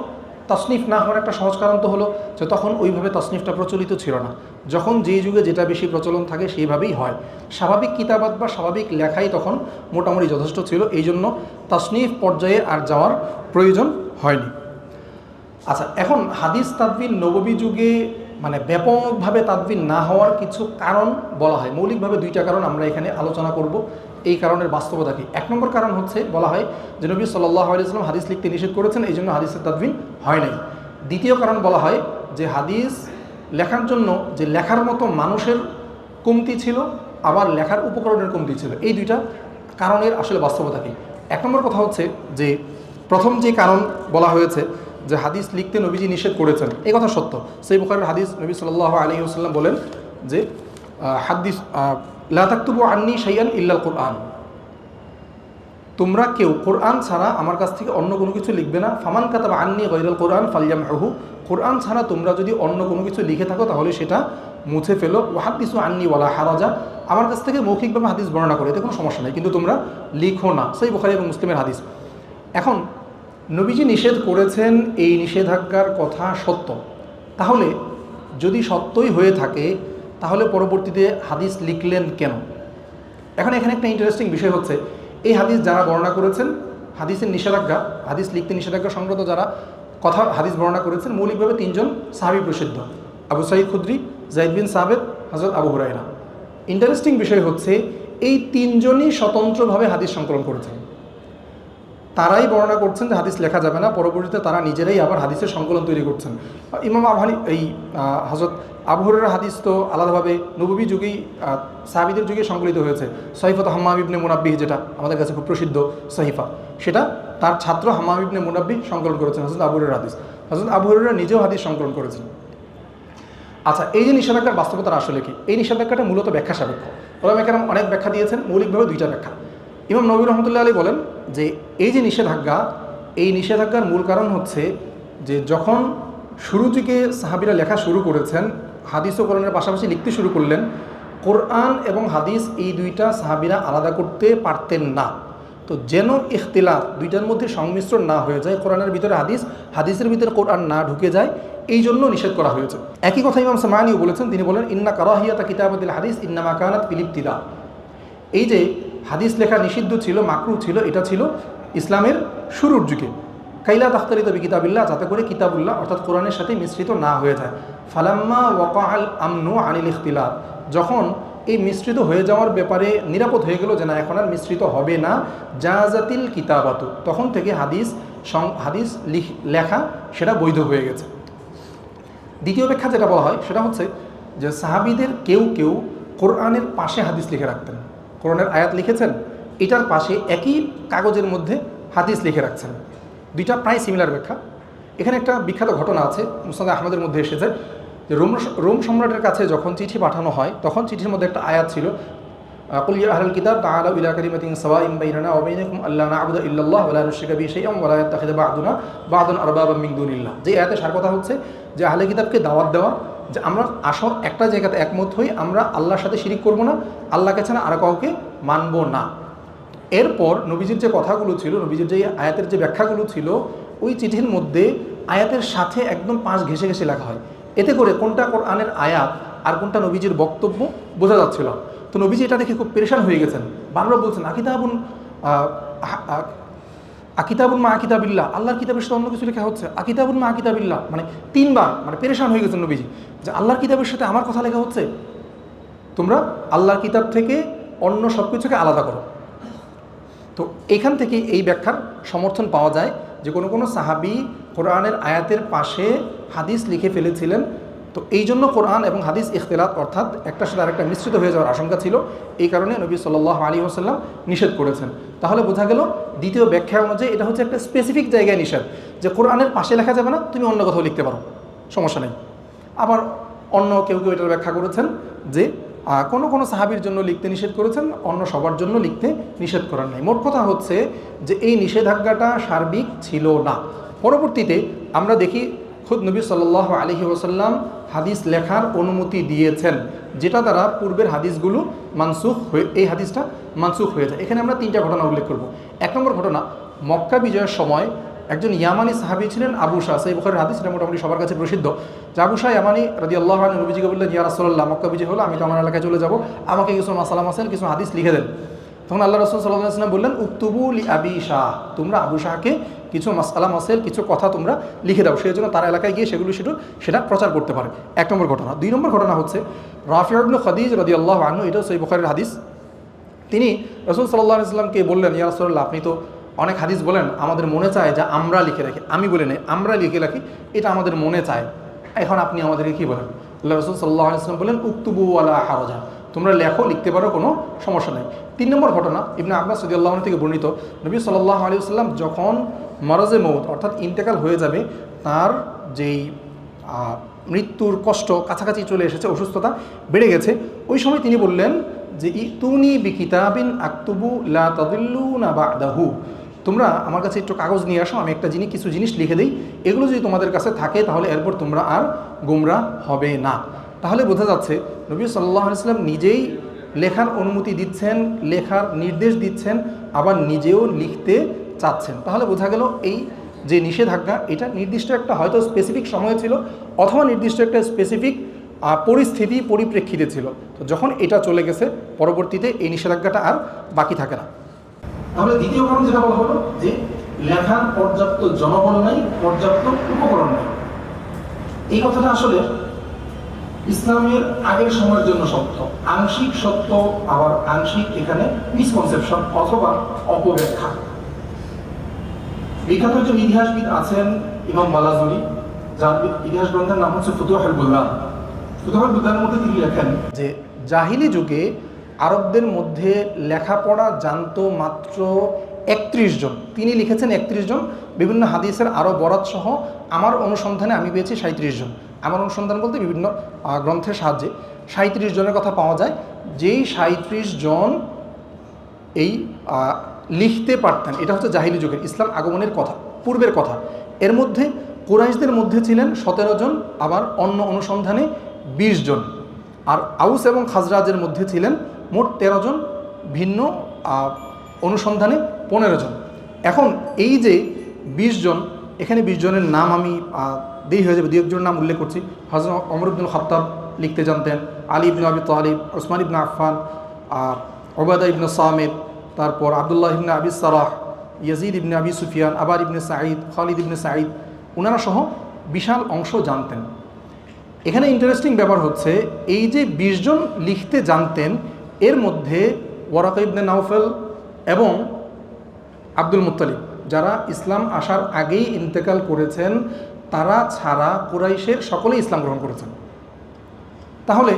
তাসনিফ না হওয়ার একটা সহজ কারণ তো হলো যে তখন ওইভাবে তাসনিফটা প্রচলিত ছিল না। যখন যেই যুগে যেটা বেশি প্রচলন থাকে সেইভাবেই হয়। স্বাভাবিক কিতাবাত বা স্বাভাবিক লেখাই তখন মোটামুটি যথেষ্ট ছিল, এই জন্য তাসনিফ পর্যায়ে আর যাওয়ার প্রয়োজন হয়নি। আচ্ছা, এখন হাদিস তাদবিন নববী যুগে মানে ব্যাপকভাবে তাদবিন না হওয়ার কিছু কারণ বলা হয়। মৌলিকভাবে 2টা কারণ আমরা এখানে আলোচনা করব। এই কারণের বাস্তবতা কি? 1 নম্বর কারণ হচ্ছে বলা হয় যে নবী সাল্লাল্লাহু আলাইহি ওয়াসাল্লাম হাদিস লিখতে নিষেধ করেছেন, এই জন্য হাদিসের তাদবিন হয় নাই। 2য় কারণ বলা হয় যে হাদিস লেখার জন্য যে লেখার মতো মানুষের কমতি ছিল, আবার লেখার উপকরণের কমতি ছিল। এই 2টা কারণের আসলে বাস্তবতা কি? 1 নম্বর কথা হচ্ছে যে প্রথম যে কারণ বলা হয়েছে যে হাদিস লিখতে নবীজি নিষেধ করেছেন, এই কথা সত্য। সহিহ বুখারীর হাদিস, নবী সাল্লাল্লাহু আলাইহি ওয়াসাল্লাম বলেন যে হাদিস লা তাকতুবু আন্নী শাইআন ইল্লাল কুরআন, তোমরা কেউ কোরআন ছাড়া আমার কাছ থেকে অন্য কোনো কিছু লিখবে না। ফামান কাতাবা আন্নী গায়রাল কোরআন ফালইয়ামহু, কোরআন ছাড়া তোমরা যদি অন্য কোনো কিছু লিখে থাকো তাহলে সেটা মুছে ফেলো। ওয়াহাদিসু আন্নী ওয়ালা হারাজা, আমার কাছ থেকে মৌখিকভাবে হাদিস বর্ণনা করে, এতে কোনো সমস্যা নেই, কিন্তু তোমরা লিখো না। সহিহ বুখারী এবং মুসলিমের হাদিস। এখন নবীজি নিষেধ করেছেন, এই নিষেধাজ্ঞার কথা সত্য, তাহলে যদি সত্যই হয়ে থাকে তাহলে পরবর্তীতে হাদিস লিখলেন কেন? এখন এখানে একটা ইন্টারেস্টিং বিষয় হচ্ছে, এই হাদিস যারা বর্ণনা করেছেন, হাদিসের নিষেধাজ্ঞা, হাদিস লিখতে নিষেধাজ্ঞা সংক্রান্ত যারা কথা হাদিস বর্ণনা করেছেন, মৌলিকভাবে 3জন সাহাবী প্রসিদ্ধ: আবু সাঈদ খুদরি, যায়েদ বিন সাবিত, হযরত আবু হুরায়রা। ইন্টারেস্টিং বিষয় হচ্ছে এই 3জনই স্বতন্ত্রভাবে হাদিস সংকলন করেছেন। তারাই বর্ণনা করছেন যে হাদিস লেখা যাবে না, পরবর্তীতে তারা নিজেরাই আবার হাদিসের সংকলন তৈরি করছেন। ইমাম হযরত আবু হুরায়রার হাদিস তো আলাদাভাবে নববী যুগেই সাহাবীদের যুগে সংকলিত হয়েছে। সহিফাত হাম্মাম ইবনে মুনাব্বিহ, যেটা আমাদের কাছে খুব প্রসিদ্ধ সহিফা, সেটা তার ছাত্র হাম্মাম ইবনে মুনাব্বিহ সংকলন করেছেন হযরত আবু হুরায়রার হাদিস। হযরত আবু হুরায়রা নিজেও হাদিস সংকলন করেছেন। আচ্ছা, এই যে নিষেধাজ্ঞার বাস্তবতা আসলে কি? এই নিষেধাজ্ঞাটা মূলত ব্যাখ্যা সাপেক্ষ। ওলামায়ে কেরাম অনেক ব্যাখ্যা দিয়েছেন, মৌলিকভাবে 2টা ব্যাখ্যা। ইমাম নবী রহমতুল্লাহ আলাইহি বলেন যে এই যে নিষেধাজ্ঞা, এই নিষেধাজ্ঞার মূল কারণ হচ্ছে যে যখন শুরু থেকে সাহাবীরা লেখা শুরু করেছেন, হাদিস ও কোরআনের পাশাপাশি লিখতে শুরু করলেন, কোরআন এবং হাদিস এই 2টা সাহাবীরা আলাদা করতে পারতেন না। তো যেন ইখতিলাফ, 2টার মধ্যে সংমিশ্রণ না হয়ে যায়, কোরআনের ভিতরে হাদিস, হাদিসের ভিতরে কোরআন না ঢুকে যায়, এই জন্য নিষেধ করা হয়েছে। একই কথা ইমাম সামানিও বলেছেন, তিনি বলেন ইন্না কারাহিয়াতা কিতাবাতিল হাদিস ইন্নামা কানাত ফিল ইবতিলা। এই যে হাদিস লেখা নিষিদ্ধ ছিল, মাকরুহ ছিল, এটা ছিল ইসলামের শুরুর যুগে, কাইলা তাখতালিত বি কিতাবিল্লাহ, যাতে করে কিতাবুল্লাহ অর্থাৎ কোরআনের সাথে মিশ্রিত না হয়ে যায়। ফালাম্মা ওয়াকাআল আমনু আনিল ইখতিলাত, যখন এই মিশ্রিত হয়ে যাওয়ার ব্যাপারে নিরাপদ হয়ে গেল যে না এখন আর মিশ্রিত হবে না, জাযাতিল কিতাবাতু, তখন থেকে হাদিস লেখা সেটা বৈধ হয়ে গেছে। দ্বিতীয় ব্যাখ্যা যেটা বলা হয় সেটা হচ্ছে যে সাহাবীদের কেউ কেউ কোরআনের পাশে হাদিস লিখে রাখতেন। কোরআনের আয়াত লিখেছেন, এটার পাশে একই কাগজের মধ্যে হাদিস লিখে রাখছেন। দুইটা প্রায় সিমিলার ব্যাখ্যা। এখানে একটা বিখ্যাত ঘটনা আছে, মুসনাদ আহমদের মধ্যে এসেছে যে রোম সম্রাটের কাছে যখন চিঠি পাঠানো হয় তখন চিঠির মধ্যে একটা আয়াত ছিল, কুল ইয়া আহলাল কিতাব তাআলাউ ইলা কালিমাতিন সাওয়াইন বাইনানা ওয়া বাইনাকুম আল্লা না'বুদা ইল্লাল্লাহ ওয়া লা নুশরিকা বিহি শাইআন ওয়া লা ইয়াত্তাখিযা বা'দুনা বা'দান আরবাবাম মিন দুনিল্লাহ। যে আয়াতের সার কথা হচ্ছে যে আহলে কিতাবকে দাওয়াত দেওয়া যে আমরা আসল একটা জায়গাতে একমত হই, আমরা আল্লাহর সাথে শিরিক করব না, আল্লাহকে ছাড়া আর কাউকে মানব না। এরপর নবীজির যে কথাগুলো ছিল, নবীজির যে আয়াতের যে ব্যাখ্যাগুলো ছিল, ওই চিঠির মধ্যে আয়াতের সাথে একদম পাশ ঘেঁষে ঘেঁষে লেখা হয়। এতে করে কোনটা কোরআনের আয়াত আর কোনটা নবীজির বক্তব্য বোঝা যাচ্ছিল। তো নবীজি এটা দেখে খুব পেরেশান হয়ে গেছেন, বারবার বলছেন আকিতাবুন মা আকিতাবিল্লাহ, আল্লাহর কিতাবের সাথে অন্য কিছু লেখা হচ্ছে, আকিতাবুন মা আকিতাবিল্লাহ, মানে তিনবার, মানে পেরেশান হয়ে গেছেন নবীজি যে আল্লাহর কিতাবের সাথে আমার কথা লেখা হচ্ছে, তোমরা আল্লাহর কিতাব থেকে অন্য সব কিছুকে আলাদা করো। তো এখান থেকে এই ব্যাখ্যার সমর্থন পাওয়া যায় যে কোনো কোনো সাহাবী কোরআনের আয়াতের পাশে হাদিস লিখে ফেলেছিলেন। তো এই জন্য কোরআন এবং হাদিস ইখতিলাত অর্থাৎ একটার সাথে আরেকটা মিশ্রিত হয়ে যাওয়ার আশঙ্কা ছিল, এই কারণে নবী সাল্লাল্লাহু আলাইহি ওয়াসাল্লাম নিষেধ করেছেন। তাহলে বোঝা গেল দ্বিতীয় ব্যাখ্যা অনুযায়ী এটা হচ্ছে একটা স্পেসিফিক জায়গায় নিষেধ, যে কোরআনের পাশে লেখা যাবে না, তুমি অন্য কোথাও লিখতে পারো, সমস্যা নেই। আবার অন্য কেউ কেউ এটার ব্যাখ্যা করেছেন যে কোনো কোনো সাহাবীর জন্য লিখতে নিষেধ করেছেন, অন্য সবার জন্য লিখতে নিষেধ করার নাই। মোট কথা হচ্ছে যে এই নিষেধাজ্ঞাটা সার্বিক ছিল না। পরবর্তীতে আমরা দেখি খুদ নবী সাল্লাল্লাহু আলাইহি ওয়াসাল্লাম হাদিস লেখার অনুমতি দিয়েছেন, যেটা দ্বারা পূর্বের হাদিসগুলো মানসুখ হয়ে, এই হাদিসটা মানসুখ হয়ে যায়। এখানে আমরা তিনটা ঘটনা উল্লেখ করব। এক নম্বর ঘটনা, মক্কা বিজয়ের সময় একজন ইয়ামানি সাহাবী ছিলেন আবু শাহ, সেই বুখারীর হাদিস, এটা মোটামুটি সবার কাছে প্রসিদ্ধ, যে আবু শাহ ইয়ামানি রাদিয়াল্লাহু আনহু নবীজিকে বললেন, ইয়া রাসূলুল্লাহ, মক্কা বিজয় হলো, আমি তো আমার এলাকায় চলে যাব, আমাকে কিছু মাসালা মাসাইল, কিছু হাদিস লিখে দেন। তখন আল্লাহ রাসূল সাল্লাল্লাহু আলাইহি ওয়াসাল্লাম বললেন, উকতুবু লি আবি শাহ, তোমরা আবু শাহকে কিছু মাসালা মাসাইল, কিছু কথা তোমরা লিখে দাও, সেই জন্য তার এলাকায় গিয়ে সেটা প্রচার করতে পারে। এক নম্বর ঘটনা। দুই নম্বর ঘটনা হচ্ছে রাফি ইবনে খাদিজ রাদিয়াল্লাহু আনহু, এটাও সহিহ বুখারীর হাদিস, তিনি রাসূল সাল্লাল্লাহু আলাইহি ওয়াসাল্লামকে বললেন, ইয়া রাসূলুল্লাহ, আপনি তো অনেক হাদিস বলেন, আমাদের মনে চায় যে আমরা লিখে রাখি, আমি বলে নেই, আমরা লিখে রাখি, এটা আমাদের মনে চায়, এখন আপনি আমাদেরকে কী বলেন? আল্লাহ রাসূল সাল্লাল্লাহু আলাইহি ওয়াসাল্লাম বলেন, উকতুবু ওয়ালা হারাজা, তোমরা লেখো, লিখতে পারো, কোনো সমস্যা নেই। তিন নম্বর ঘটনা, ইবনে আব্বাস রাদিয়াল্লাহু আনহু থেকে বর্ণিত, নবী সাল্লাল্লাহু আলাইহি ওয়াসাল্লাম যখন মারাজে মউত অর্থাৎ ইন্তেকাল হয়ে যাবে, তার যেই মৃত্যুর কষ্ট কাছাকাছি চলে এসেছে, অসুস্থতা বেড়ে গেছে, ওই সময় তিনি বললেন যে ইতুনি বিকিতাবিন আকতুবু লা তাদিল্লুনা বা'দাহু, তোমরা আমার কাছে একটু কাগজ নিয়ে আসো, আমি কিছু জিনিস লিখে দিই, এগুলো যদি তোমাদের কাছে থাকে তাহলে এরপর তোমরা আর গোমরা হবে না। তাহলে বোঝা যাচ্ছে নবী সাল্লাল্লাহু আলাইহি ওয়াসাল্লাম নিজেই লেখার অনুমতি দিচ্ছেন, লেখার নির্দেশ দিচ্ছেন, আবার নিজেও লিখতে চাচ্ছেন। তাহলে বোঝা গেল এই যে নিষেধাজ্ঞা, এটা নির্দিষ্ট একটা হয়তো স্পেসিফিক সময় ছিল, অথবা নির্দিষ্ট একটা স্পেসিফিক পরিস্থিতি পরিপ্রেক্ষিতে ছিল। তো যখন এটা চলে গেছে, পরবর্তীতে এই নিষেধাজ্ঞাটা আর বাকি থাকে না। তাহলে দ্বিতীয় কারণ যেটা বলা হলো যে লেখার পর্যাপ্ত জনবল নাই, পর্যাপ্ত উপকরণ নেই। এই কথাটা আসলে ইসলামের আগের সময়ের জন্য সত্য, আংশিক সত্য, আবার আংশিক এখানে মিসকনসেপশন অথবা অপব্যাখ্যা। বিখ্যাত একজন ইতিহাসবিদ আছেন ইমাম বালাজুরি, যার ইতিহাস গ্রন্থের নাম হচ্ছে ফুতুহুল বুলদান। ফুতুহুল বুলদানের মধ্যে তিনি লেখেন যে জাহিলি যুগে আরবদের মধ্যে লেখাপড়া জানতো মাত্র 31 জন। তিনি লিখেছেন 31 জন, বিভিন্ন হাদিসের আরও বরাত সহ আমার অনুসন্ধানে আমি পেয়েছি 37 জন। আমার অনুসন্ধান বলতে বিভিন্ন গ্রন্থের সাহায্যে 37 জনের কথা পাওয়া যায়, যেই 37 জন এই লিখতে পারতেন। এটা হচ্ছে জাহিলি যুগের, ইসলাম আগমনের কথা, পূর্বের কথা। এর মধ্যে কুরাইশদের মধ্যে ছিলেন 17 জন, আবার অন্য অনুসন্ধানে 20 জন, আর আউস এবং খাজরাজের মধ্যে ছিলেন মোট 13 জন, ভিন্ন অনুসন্ধানে 15 জন। এখন এই যে 20 জন, এখানে 20 জনের নাম আমি দেরি হয়ে যাবে, 2-1 জনের নাম উল্লেখ করছি। হযরত ওমর ইবনুল খাত্তাব লিখতে জানতেন, আলী ইবনে আবি তালিব, ওসমান ইবনে আফফান, উবাদা ইবনে সামিত, তারপর আব্দুল্লাহ ইবনে আবি সারাহ, ইয়াজিদ ইবনে আবি সুফিয়ান, আবার ইবনে সাঈদ, খালিদ ইবনে সাঈদ, ওনারা সহ বিশাল অংশ জানতেন। এখানে ইন্টারেস্টিং ব্যাপার হচ্ছে এই যে 20 জন লিখতে জানতেন, এর মধ্যে ওয়ারাকা ইবনে নাওফেল এবং আব্দুল মুত্তালিব, যারা ইসলাম আসার আগেই ইন্তেকাল করেছেন, তারা ছাড়া কুরাইশের সকলেই ইসলাম গ্রহণ করেছেন। তাহলে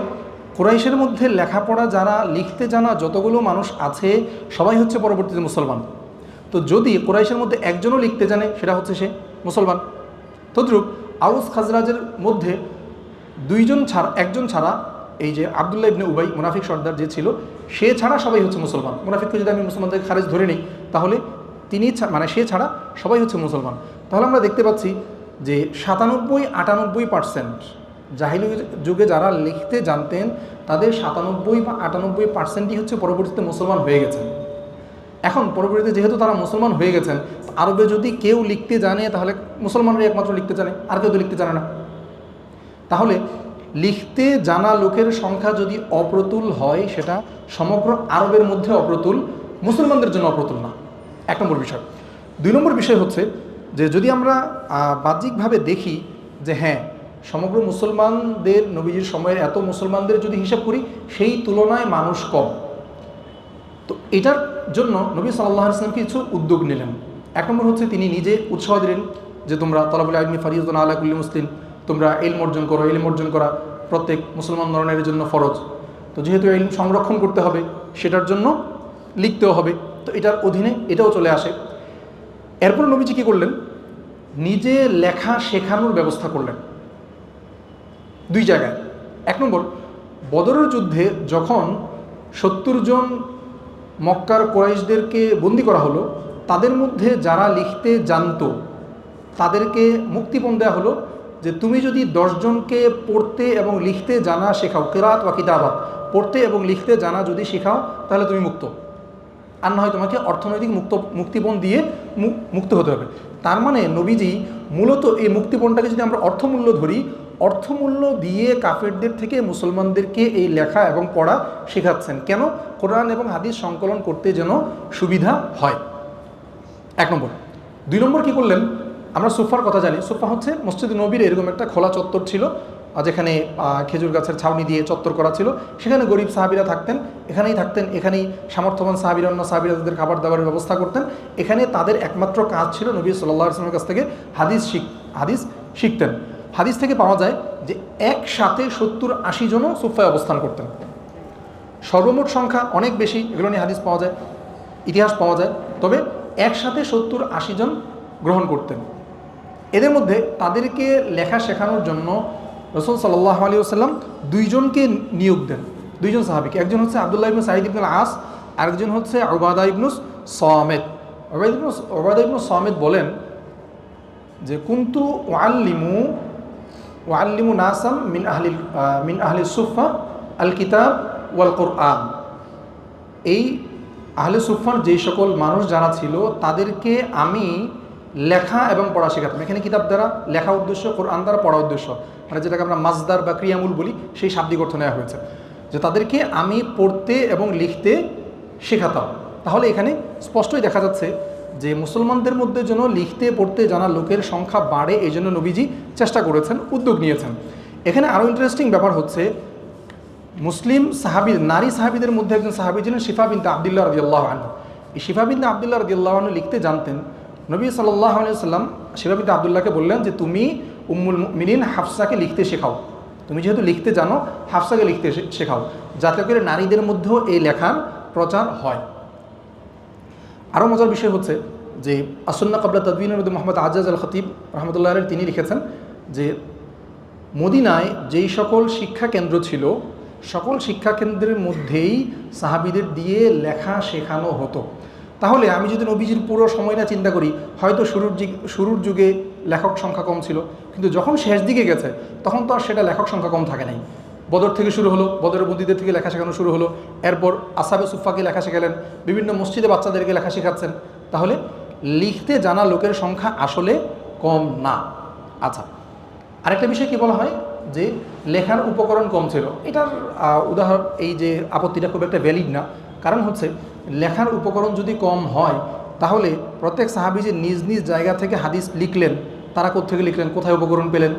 কুরাইশের মধ্যে লেখাপড়া যারা লিখতে জানা যতগুলো মানুষ আছে সবাই হচ্ছে পরবর্তীতে মুসলমান। তো যদি কুরাইশের মধ্যে একজনও লিখতে জানে, সেটা হচ্ছে সে মুসলমান। তদ্রূপ আউস খাজরাজের মধ্যে একজন ছাড়া, এই যে আবদুল্লাহ ইবনে উবাই মুনাফিক সর্দার যে ছিল, সে ছাড়া সবাই হচ্ছে মুসলমান। মুনাফিককে যদি আমি মুসলমানদের খারেজ ধরে নিই, তাহলে সে ছাড়া সবাই হচ্ছে মুসলমান। তাহলে আমরা দেখতে পাচ্ছি যে 97-98% জাহিলি যুগে যারা লিখতে জানতেন, তাদের 97 বা 98%ই হচ্ছে পরবর্তীতে মুসলমান হয়ে গেছেন। এখন পরবর্তীতে যেহেতু তারা মুসলমান হয়ে গেছেন, আরবে যদি কেউ লিখতে জানে, তাহলে মুসলমানরা একমাত্র লিখতে জানে, আর কেউ তো লিখতে জানে না। তাহলে লিখতে জানা লোকের সংখ্যা যদি অপ্রতুল হয়, সেটা সমগ্র আরবের মধ্যে অপ্রতুল, মুসলমানদের জন্য অপ্রতুল না। 1 নম্বর বিষয়। 2 নম্বর বিষয় হচ্ছে যে যদি আমরা বাহ্যিকভাবে দেখি যে হ্যাঁ, সমগ্র মুসলমানদের নবীজির সময়ের এত মুসলমানদের যদি হিসাব করি, সেই তুলনায় মানুষ কম। তো এটার জন্য নবী সাল্লাল্লাহু আলাইহি ওয়াসাল্লাম কিছু উদ্যোগ নিলেন। 1 নম্বর হচ্ছে তিনি নিজে উৎসাহ দিলেন যে তোমরা তালাবুল ইলমি ফারিয়তুন আলা কুল্লি মুসলিম, তোমরা ইলম অর্জন করো। ইলম অর্জন করা প্রত্যেক মুসলমান নরনারীর জন্য ফরজ। তো যেহেতু ইলম সংরক্ষণ করতে হবে, সেটার জন্য লিখতেও হবে, তো এটার অধীনে এটাও চলে আসে। এরপর নবীজি কী করলেন? নিজে লেখা শেখানোর ব্যবস্থা করলেন 2 জায়গায়। 1 নম্বর, বদরের যুদ্ধে যখন 70 জন মক্কার কুরাইশদেরকে বন্দী করা হলো, তাদের মধ্যে যারা লিখতে জানতো তাদেরকে মুক্তিপণ দেওয়া হলো যে তুমি যদি 10 জনকে পড়তে এবং লিখতে জানা শেখাও, কিরাত ওয়া কিতাবাত, পড়তে এবং লিখতে জানা যদি শেখাও, তাহলে তুমি মুক্ত, আর না হয় তোমাকে অর্থনৈতিক মুক্তিপণ দিয়ে মুক্ত হতে হবে। তার মানে নবীজি মূলত এই মুক্তিপণটাকে যদি আমরা অর্থমূল্য ধরি, অর্থমূল্য দিয়ে কাফেরদের থেকে মুসলমানদেরকে এই লেখা এবং পড়া শেখাচ্ছেন। কেন? কোরআন এবং হাদিস সংকলন করতে যেন সুবিধা হয়। 1 নম্বর। 2 নম্বর কী করলেন? আমরা সুফার কথা জানি। সুফা হচ্ছে মসজিদ নবীর এরকম একটা খোলা চত্বর ছিল, যেখানে খেজুর গাছের ছাউনি দিয়ে চত্বর করা ছিল। সেখানে গরিব সাহাবিরা থাকতেন, এখানেই থাকতেন। এখানেই সামর্থ্যবান সাহাবিরা, অন্য সাহাবিরা তাদের খাবার দাবারের ব্যবস্থা করতেন। এখানে তাদের একমাত্র কাজ ছিল নবী সাল্লাল্লাহু আলাইহি ওয়াসাল্লামের কাছ থেকে হাদিস শিখতেন। হাদিস থেকে পাওয়া যায় যে একসাথে 70-80 জনও সুফায় অবস্থান করতেন। সর্বমোট সংখ্যা অনেক বেশি, এগুলো নিয়ে হাদিস পাওয়া যায়, ইতিহাস পাওয়া যায়। তবে একসাথে 70-80 জন গ্রহণ করতেন। এদের মধ্যে তাদেরকে লেখা শেখানোর জন্য রাসূল সাল্লাল্লাহু আলাইহি ওয়াসাল্লাম 2 জনকে নিয়োগ দেন, 2 জন সাহাবীকে। একজন হচ্ছে আব্দুল্লাহ ইবনে সাঈদ ইবনে আস, আরেকজন হচ্ছে উবাদা ইবনুস সামিত। উবাদা ইবনুস সামিত বলেন যে কুনতু ওয়াল্লিমু নাসাম মিন আহলি সুফা আল কিতাব ওয়াল কোরআন। এই আহলে সুফার যেই সকল মানুষ যারা ছিল, তাদেরকে আমি লেখা এবং পড়া শেখাতাম। এখানে কিতাব দ্বারা লেখা উদ্দেশ্য, কোরআন দ্বারা পড়া উদ্দেশ্য, মানে যেটাকে আমরা মাজদার বা ক্রিয়ামূল বলি, সেই শাব্দিক অর্থ নেওয়া হয়েছে যে তাদেরকে আমি পড়তে এবং লিখতে শেখাতাম। তাহলে এখানে স্পষ্টই দেখা যাচ্ছে যে মুসলমানদের মধ্যে যেন লিখতে পড়তে জানা লোকের সংখ্যা বাড়ে, এই জন্য নবীজি চেষ্টা করেছেন, উদ্যোগ নিয়েছেন। এখানে আরও ইন্টারেস্টিং ব্যাপার হচ্ছে, মুসলিম সাহাবী, নারী সাহাবীদের মধ্যে একজন সাহাবী ছিলেন শিফা বিনতে আব্দুল্লাহ রাদিয়াল্লাহু আনহু। এই শিফা বিনতে আব্দুল্লাহ রাদিয়াল্লাহু আনহু লিখতে জানতেন। নবী সাল্লাল্লাহু আলাইহি ওয়াসাল্লাম শিফা বিনতে আব্দুল্লাহকে বললেন যে তুমি উম্মুল মুমিনিন হাফসাকে লিখতে শেখাও, তুমি যেহেতু লিখতে জানো, হাফসাকে লিখতে শেখাও, যাতে করে নারীদের মধ্যেও এই লেখার প্রচার হয়। আরও মজার বিষয় হচ্ছে যে আসুন্নাহ ক্বাবলা তাদওয়িনের মধ্যে মোহাম্মদ আজ্জাজ আল খতিব রহমতুল্লাহ আলাইহি তিনি লিখেছেন যে মদিনায় যেই সকল শিক্ষা কেন্দ্র ছিল, সকল শিক্ষা কেন্দ্রের মধ্যেই সাহাবীদের দিয়ে লেখা শেখানো হতো। তাহলে আমি যদি নবীজির পুরো সময়টা চিন্তা করি, হয়তো শুরুর যুগে লেখক সংখ্যা কম ছিল, কিন্তু যখন শেষ দিকে গেছে তখন তো আর সেটা লেখক সংখ্যা কম থাকে নাই। বদর থেকে শুরু হলো, বদরের বন্দীদের থেকে লেখা শেখানো শুরু হলো, এরপর আসহাবে সুফাকে লেখা শেখালেন, বিভিন্ন মসজিদে বাচ্চাদেরকে লেখা শেখাচ্ছেন। তাহলে লিখতে জানা লোকের সংখ্যা আসলে কম না। আচ্ছা, আরেকটা বিষয় কি বলা হয় যে লেখার উপকরণ কম ছিল। এটার উদাহরণ, এই যে আপত্তিটা খুব একটা ভ্যালিড না। কারণ হচ্ছে লেখার উপকরণ যদি কম হয়, তাহলে প্রত্যেক সাহাবী যে নিজ নিজ জায়গা থেকে হাদিস লিখলেন, তারা কোত্থেকে লিখলেন, কোথায় উপকরণ পেলেন?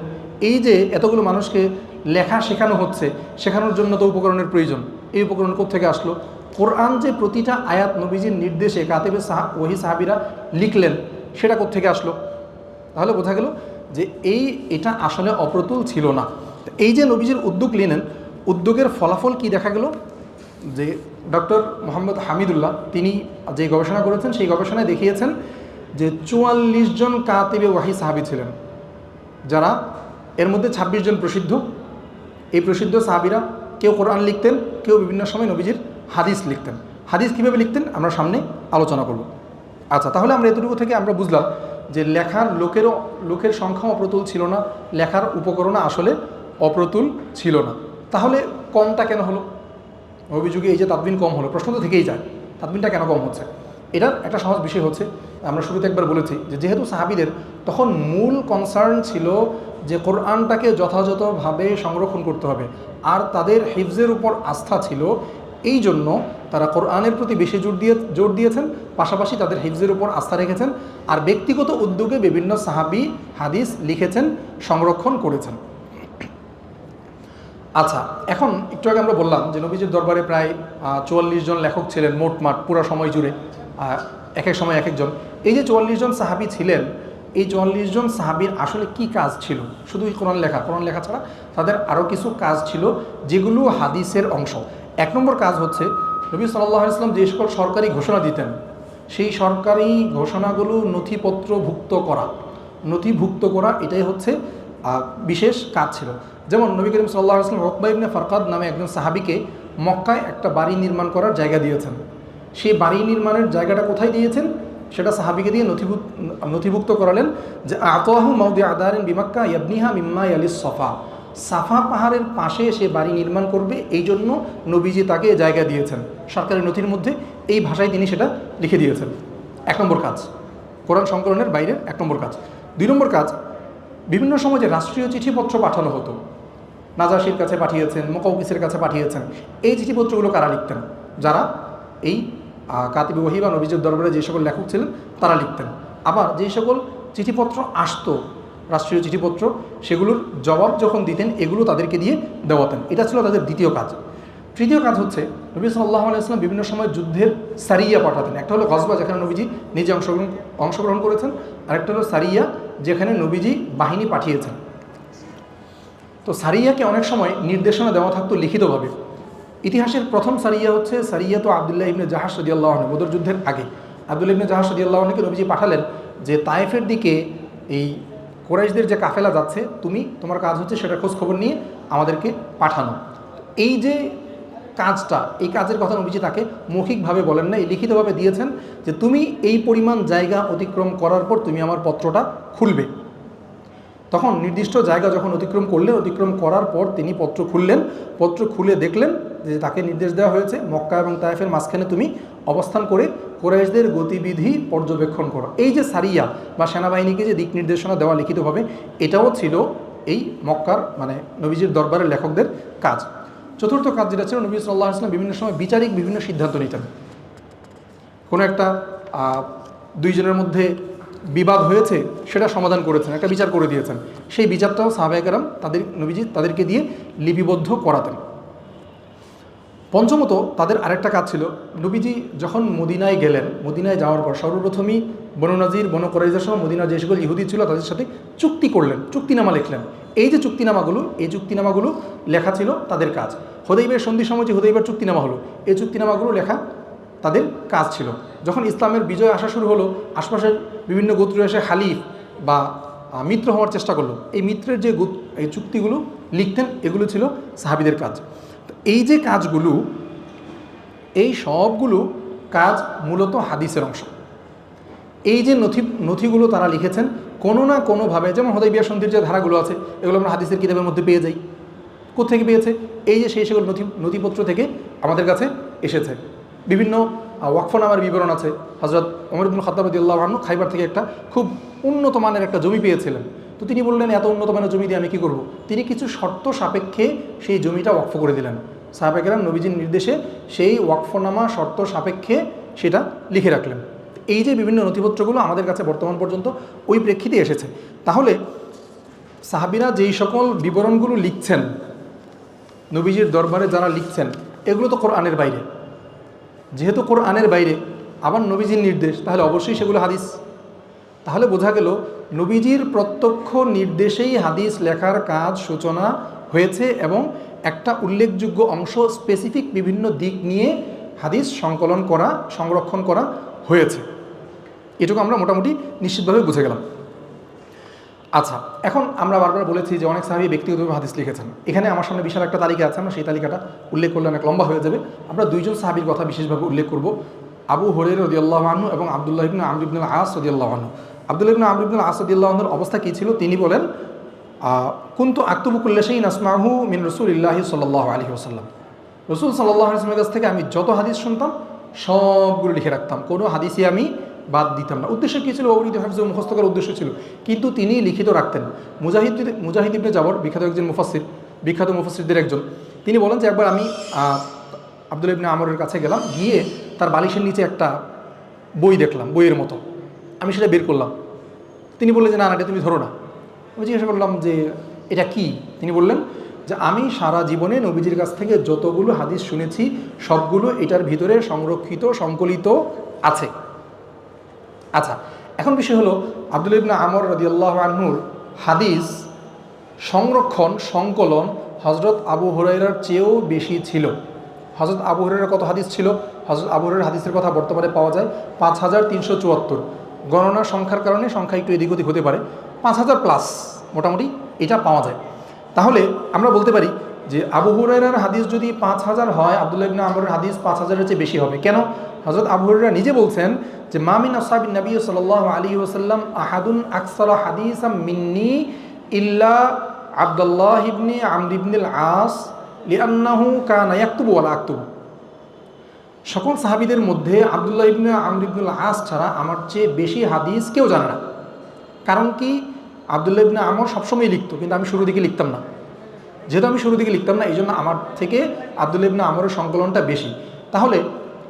এই যে এতগুলো মানুষকে লেখা শেখানো হচ্ছে, শেখানোর জন্য তো উপকরণের প্রয়োজন। এই উপকরণ কোত্থেকে আসলো? কোরআন যে প্রতিটা আয়াত নবীজির নির্দেশে কাতেবে ওহি সাহাবীরা লিখলেন, সেটা কোত্থেকে আসলো? তাহলে বোঝা গেল যে এটা আসলে অপ্রতুল ছিল না। এই যে নবীজির উদ্যোগ নিলেন, উদ্যোগের ফলাফল কি দেখা গেল? যে ডক্টর মোহাম্মদ হামিদুল্লাহ তিনি যে গবেষণা করেছেন, সেই গবেষণায় দেখিয়েছেন যে 44 জন কাতিবে ওয়াহি সাহাবী ছিলেন, যারা এর মধ্যে 26 জন প্রসিদ্ধ। এই প্রসিদ্ধ সাহাবীরা কেউ কোরআন লিখতেন, কেউ বিভিন্ন সময় নবীজির হাদিস লিখতেন। হাদিস কীভাবে লিখতেন আমরা সামনে আলোচনা করব। আচ্ছা, তাহলে আমরা এতটুকু থেকে আমরা বুঝলাম যে লেখার লোকের সংখ্যাও অপ্রতুল ছিল না, লেখার উপকরণ আসলে অপ্রতুল ছিল না। তাহলে কমটা কেন হলো? অভিযোগে এই যে তাদবিন কম হলো, প্রশ্ন তো থেকেই যায়, তাদবিনটা কেন কম হচ্ছে? এটার একটা সহজ বিষয় হচ্ছে, আমরা শুরুতে একবার বলেছি যে যেহেতু সাহাবীদের তখন মূল কনসার্ন ছিল যে কোরআনটাকে যথাযথভাবে সংরক্ষণ করতে হবে, আর তাদের হিফজের উপর আস্থা ছিল, এই জন্য তারা কোরআনের প্রতি বেশি জোর দিয়েছেন, পাশাপাশি তাদের হিফজের উপর আস্থা রেখেছেন, আর ব্যক্তিগত উদ্যোগে বিভিন্ন সাহাবী হাদিস লিখেছেন, সংরক্ষণ করেছেন। আচ্ছা, এখন একটু আগে আমরা বললাম যে নবীজির দরবারে প্রায় 44 জন লেখক ছিলেন মোটমাট পুরো সময় জুড়ে, এক এক সময় এক একজন। এই যে 44 জন সাহাবী ছিলেন, এই 44 জন সাহাবীর আসলে কি কাজ ছিল? শুধু কোরআন লেখা ছাড়া তাদের আরও কিছু কাজ ছিল, যেগুলো হাদিসের অংশ। এক নম্বর কাজ হচ্ছে, নবী সাল্লাল্লাহু আলাইহি ওয়াসাল্লাম যে সকল সরকারি ঘোষণা দিতেন, সেই সরকারি ঘোষণাগুলো নথিভুক্ত করা এটাই হচ্ছে বিশেষ কাজ ছিল। যেমন নবী করিম সাল্লাল্লাহু আলাইহি ওয়াসাল্লাম উকবা ইবনে ফারকাদ নামে একজন সাহাবীকে মক্কায় একটা বাড়ি নির্মাণ করার জায়গা দিয়েছেন। সেই বাড়ি নির্মাণের জায়গাটা কোথায় দিয়েছেন সেটা সাহাবীকে দিয়ে নথিভুক্ত করালেন যে আতাহু মাউদি আদারিন বিমাক্কা ইয়াবনিহা মিম্মা ইয়ালিস সফা। সাফা পাহাড়ের পাশে সে বাড়ি নির্মাণ করবে, এই জন্য নবীজি তাকে জায়গা দিয়েছেন। সরকারি নথির মধ্যে এই ভাষায় তিনি সেটা লিখে দিয়েছেন। এক নম্বর কাজ, কোরআন সংকলনের বাইরের এক নম্বর কাজ। দুই নম্বর কাজ, বিভিন্ন সময় যে রাষ্ট্রীয় চিঠিপত্র পাঠানো হতো, নাজাশির কাছে পাঠিয়েছেন, মুকাউকিসের কাছে পাঠিয়েছেন, এই চিঠিপত্রগুলো কারা লিখতেন? যারা এই কাতিবে ওয়াহি বা নবীজির দরবারে যে সকল লেখক ছিলেন তারা লিখতেন। আবার যে সকল চিঠিপত্র আসতো, রাষ্ট্রীয় চিঠিপত্র, সেগুলোর জবাব যখন দিতেন এগুলো তাদেরকে দিয়ে দেওয়াতেন। এটা ছিল তাদের দ্বিতীয় কাজ। তৃতীয় কাজ হচ্ছে, নবী সাল্লাল্লাহু আলাইহি ওয়াসাল্লাম বিভিন্ন সময় যুদ্ধের সারিয়া পাঠাতেন। একটা হলো গজবা, যেখানে নবীজি নিজে অংশগ্রহণ করেছেন, আরেকটা হলো সারিয়া, যেখানে নবীজি বাহিনী পাঠিয়েছেন। তো সারিয়াকে অনেক সময় নির্দেশনা দেওয়া থাকতো লিখিতভাবে। ইতিহাসের প্রথম সারিয়া হচ্ছে সারিয়া তো আব্দুল্লাহ ইবনে জাহাশ রাদিয়াল্লাহু আনহু, বদর যুদ্ধের আগে আব্দুল্লাহ ইবনে জাহাশ রাদিয়াল্লাহু আনহুকে নবীজি পাঠালেন যে তায়েফের দিকে এই কুরাইশদের যে কাফেলা যাচ্ছে, তোমার কাজ হচ্ছে সেটা খোঁজ খবর নিয়ে আমাদেরকে পাঠানো। এই যে কাজটা, এই কাজের কথা নবীজি তাকে মৌখিকভাবে বলেন না, এই লিখিতভাবে দিয়েছেন যে তুমি এই পরিমাণ জায়গা অতিক্রম করার পর তুমি আমার পত্রটা খুলবে। তখন নির্দিষ্ট জায়গা যখন অতিক্রম করার পর তিনি পত্র খুললেন। পত্র খুলে দেখলেন যে তাকে নির্দেশ দেওয়া হয়েছে মক্কা এবং তায়েফের মাঝখানে তুমি অবস্থান করে কুরাইশদের গতিবিধি পর্যবেক্ষণ করো। এই যে সারিয়া বা সেনাবাহিনীকে যে দিক নির্দেশনা দেওয়া লিখিতভাবে, এটাও ছিল এই মক্কার নবীজির দরবারের লেখকদের কাজ। চতুর্থ কাজ যেটা ছিল, নবী সাল্লাল্লাহু আলাইহি ওয়াসাল্লাম বিভিন্ন সময় বিচারিক বিভিন্ন সিদ্ধান্ত নিতেন। কোনো একটা দুইজনের মধ্যে বিবাদ হয়েছে, সেটা সমাধান করেছেন, একটা বিচার করে দিয়েছেন, সেই বিচারটাও সাহাবায়ে কেরাম নবীজি তাদেরকে দিয়ে লিপিবদ্ধ করাতেন। পঞ্চমত, তাদের আরেকটা কাজ ছিল, নবীজি যখন মদিনায় গেলেন, মদিনায় যাওয়ার পর সর্বপ্রথমই বনু নাজির, বনু কুরাইজার সহ মদিনার যে সকল ইহুদি ছিল তাদের সাথে চুক্তি করলেন, চুক্তিনামা লিখলেন। এই যে চুক্তিনামাগুলো লেখা ছিল তাদের কাজ। হুদাইবিয়ার সন্ধির সময় যে হুদাইবিয়ার চুক্তিনামা হলো, এই চুক্তিনামাগুলো লেখা তাদের কাজ ছিল। যখন ইসলামের বিজয় আসা শুরু হলো, আশপাশের বিভিন্ন গোত্র এসে হালিফ বা মিত্র হওয়ার চেষ্টা করলো, এই মিত্রের যে এই চুক্তিগুলো লিখতেন, এগুলো ছিল সাহাবীদের কাজ। তো এই যে কাজগুলো, এই সবগুলো কাজ মূলত হাদিসের অংশ। এই যে নথিগুলো তারা লিখেছেন কোনো না কোনোভাবে, যেমন হুদাইবিয়া সন্ধির যে ধারাগুলো আছে, এগুলো আমরা হাদিসের কিতাবের মধ্যে পেয়ে যাই। কোত্থেকে পেয়েছে? এই যে সেই সকল নথিপত্র থেকে আমাদের কাছে এসেছে। বিভিন্ন ওয়াকফনামার বিবরণ আছে। হযরত ওমর ইবনে খাত্তাব রাদিয়াল্লাহু আনহু খাইবার থেকে একটা খুব উন্নত মানের একটা জমি পেয়েছিলেন। তো তিনি বললেন, এত উন্নত মানের জমি দিয়ে আমি কী করব? তিনি কিছু শর্ত সাপেক্ষে সেই জমিটা ওয়াকফ করে দিলেন। সাহাবায়ে কেরাম নবীজির নির্দেশে সেই ওয়াকফনামা শর্ত সাপেক্ষে সেটা লিখে রাখলেন। এই যে বিভিন্ন নথিপত্রগুলো আমাদের কাছে বর্তমান পর্যন্ত ওই প্রেক্ষিতে এসেছে। তাহলে সাহাবীরা যেই সকল বিবরণগুলো লিখছেন, নবীজির দরবারে যারা লিখছেন, এগুলো তো কোরআনের বাইরে। যেহেতু কোরআনের বাইরে, আবার নবীজির নির্দেশ, তাহলে অবশ্যই সেগুলো হাদিস। তাহলে বোঝা গেল নবীজির প্রত্যক্ষ নির্দেশেই হাদিস লেখার কাজ সূচনা হয়েছে এবং একটা উল্লেখযোগ্য অংশ স্পেসিফিক বিভিন্ন দিক নিয়ে হাদিস সংরক্ষণ করা হয়েছে। এটুকু আমরা মোটামুটি নিশ্চিতভাবে বুঝে গেলাম। আচ্ছা, এখন আমরা বারবার বলেছি যে অনেক সাহাবী ব্যক্তিগতভাবে হাদিস লিখেছেন। এখানে আমার সামনে বিশাল একটা তালিকা আছে, আমরা সেই তালিকাটা উল্লেখ করলে অনেক লম্বা হয়ে যাবে। আমরা দুইজন সাহাবীর কথা বিশেষভাবে উল্লেখ করব, আবু হুরায়রা রাদিয়াল্লাহু আনহু এবং আব্দুল্লাহ ইবনে আমর ইবনে আল-আস রাদিয়াল্লাহু আনহু। আব্দুল্লাহ ইবনে আমর ইবনে আল-আস রাদিয়াল্লাহু আনহুর অবস্থা কী ছিল? তিনি বলেন, কুনতু আকতুবু কুল্লা শাইইন আসমাহু মিন রাসূলিল্লাহি সাল্লাল্লাহু আলাইহি ওয়াসাল্লাম। রাসূল সাল্লাল্লাহু আলাইহি ওয়াসাল্লামের কাছ থেকে আমি যত হাদিস শুনতাম সবগুলো লিখে রাখতাম, কোনো হাদিসই আমি বাদ দিতাম না। উদ্দেশ্য কী ছিল? অবৈধ হাফিজ মুখস্থ করার উদ্দেশ্য ছিল, কিন্তু তিনি লিখিত রাখতেন। মুজাহিদ ইবনে জাবর, বিখ্যাত একজন মুফাসসির, বিখ্যাত মুফাসসিরদের একজন, তিনি বলেন যে একবার আমি আব্দুল্লাহ ইবনে আমরের কাছে গেলাম, গিয়ে তার বালিশের নিচে একটা বই দেখলাম, বইয়ের মতো। আমি সেটা বের করলাম। তিনি বললেন যে না, এটা তুমি ধরো না। আমি জিজ্ঞাসা করলাম যে এটা কি? তিনি বললেন যে আমি সারা জীবনে নবীজির কাছ থেকে যতগুলো হাদিস শুনেছি সবগুলো এটার ভিতরে সংরক্ষিত, সংকলিত আছে। আচ্ছা, এখন বিষয় হলো আব্দুল্লাহ ইবনে আমর রাদিয়াল্লাহু আনহুর হাদিস সংকলন হযরত আবু হুরায়রার চেয়েও বেশি ছিল। হযরত আবু হুরায়রার কত হাদিস ছিল? হযরত আবু হুরায়রার হাদিসের কথা বর্তমানে পাওয়া যায় 5374। গণনার সংখ্যার কারণে সংখ্যা একটু এদিক ওদিক হতে পারে, 5000 প্লাস মোটামুটি এটা পাওয়া যায়। তাহলে আমরা বলতে পারি যে আবু হুরায়রার হাদিস যদি 5000 হয়, আব্দুল্লাহ ইবনে আমরের হাদিস 5000-এর চেয়ে বেশি হবে। কেন? হযরত আবু হুরায়রা নিজে বলছেন যে মা মিন আসহাবিন নবী সাল্লাল্লাহু আলাইহি ওয়াসাল্লাম আহাদুন আকসারা হাদিসাম মিন্নি ইল্লা আব্দুল্লাহ ইবনে আমর ইবনে আল-আস লিআন্নাহু কানা ইয়াকতুবু ওয়া লা আকতুবু। সকল সাহাবীদের মধ্যে আব্দুল্লাহ ইবনে আমর ইবনে আল-আস ছাড়া আমার চেয়ে বেশি হাদিস কেউ জানে না। কারণ কি? আব্দুল্লাহ ইবনে আমর সবসময় লিখতো, কিন্তু আমি শুরু দিকে লিখতাম না। যেহেতু আমি শুরু দিকে লিখতাম না, এই জন্য আমার থেকে আব্দুল্লাহ ইবনে আমরের সংকলনটা বেশি। তাহলে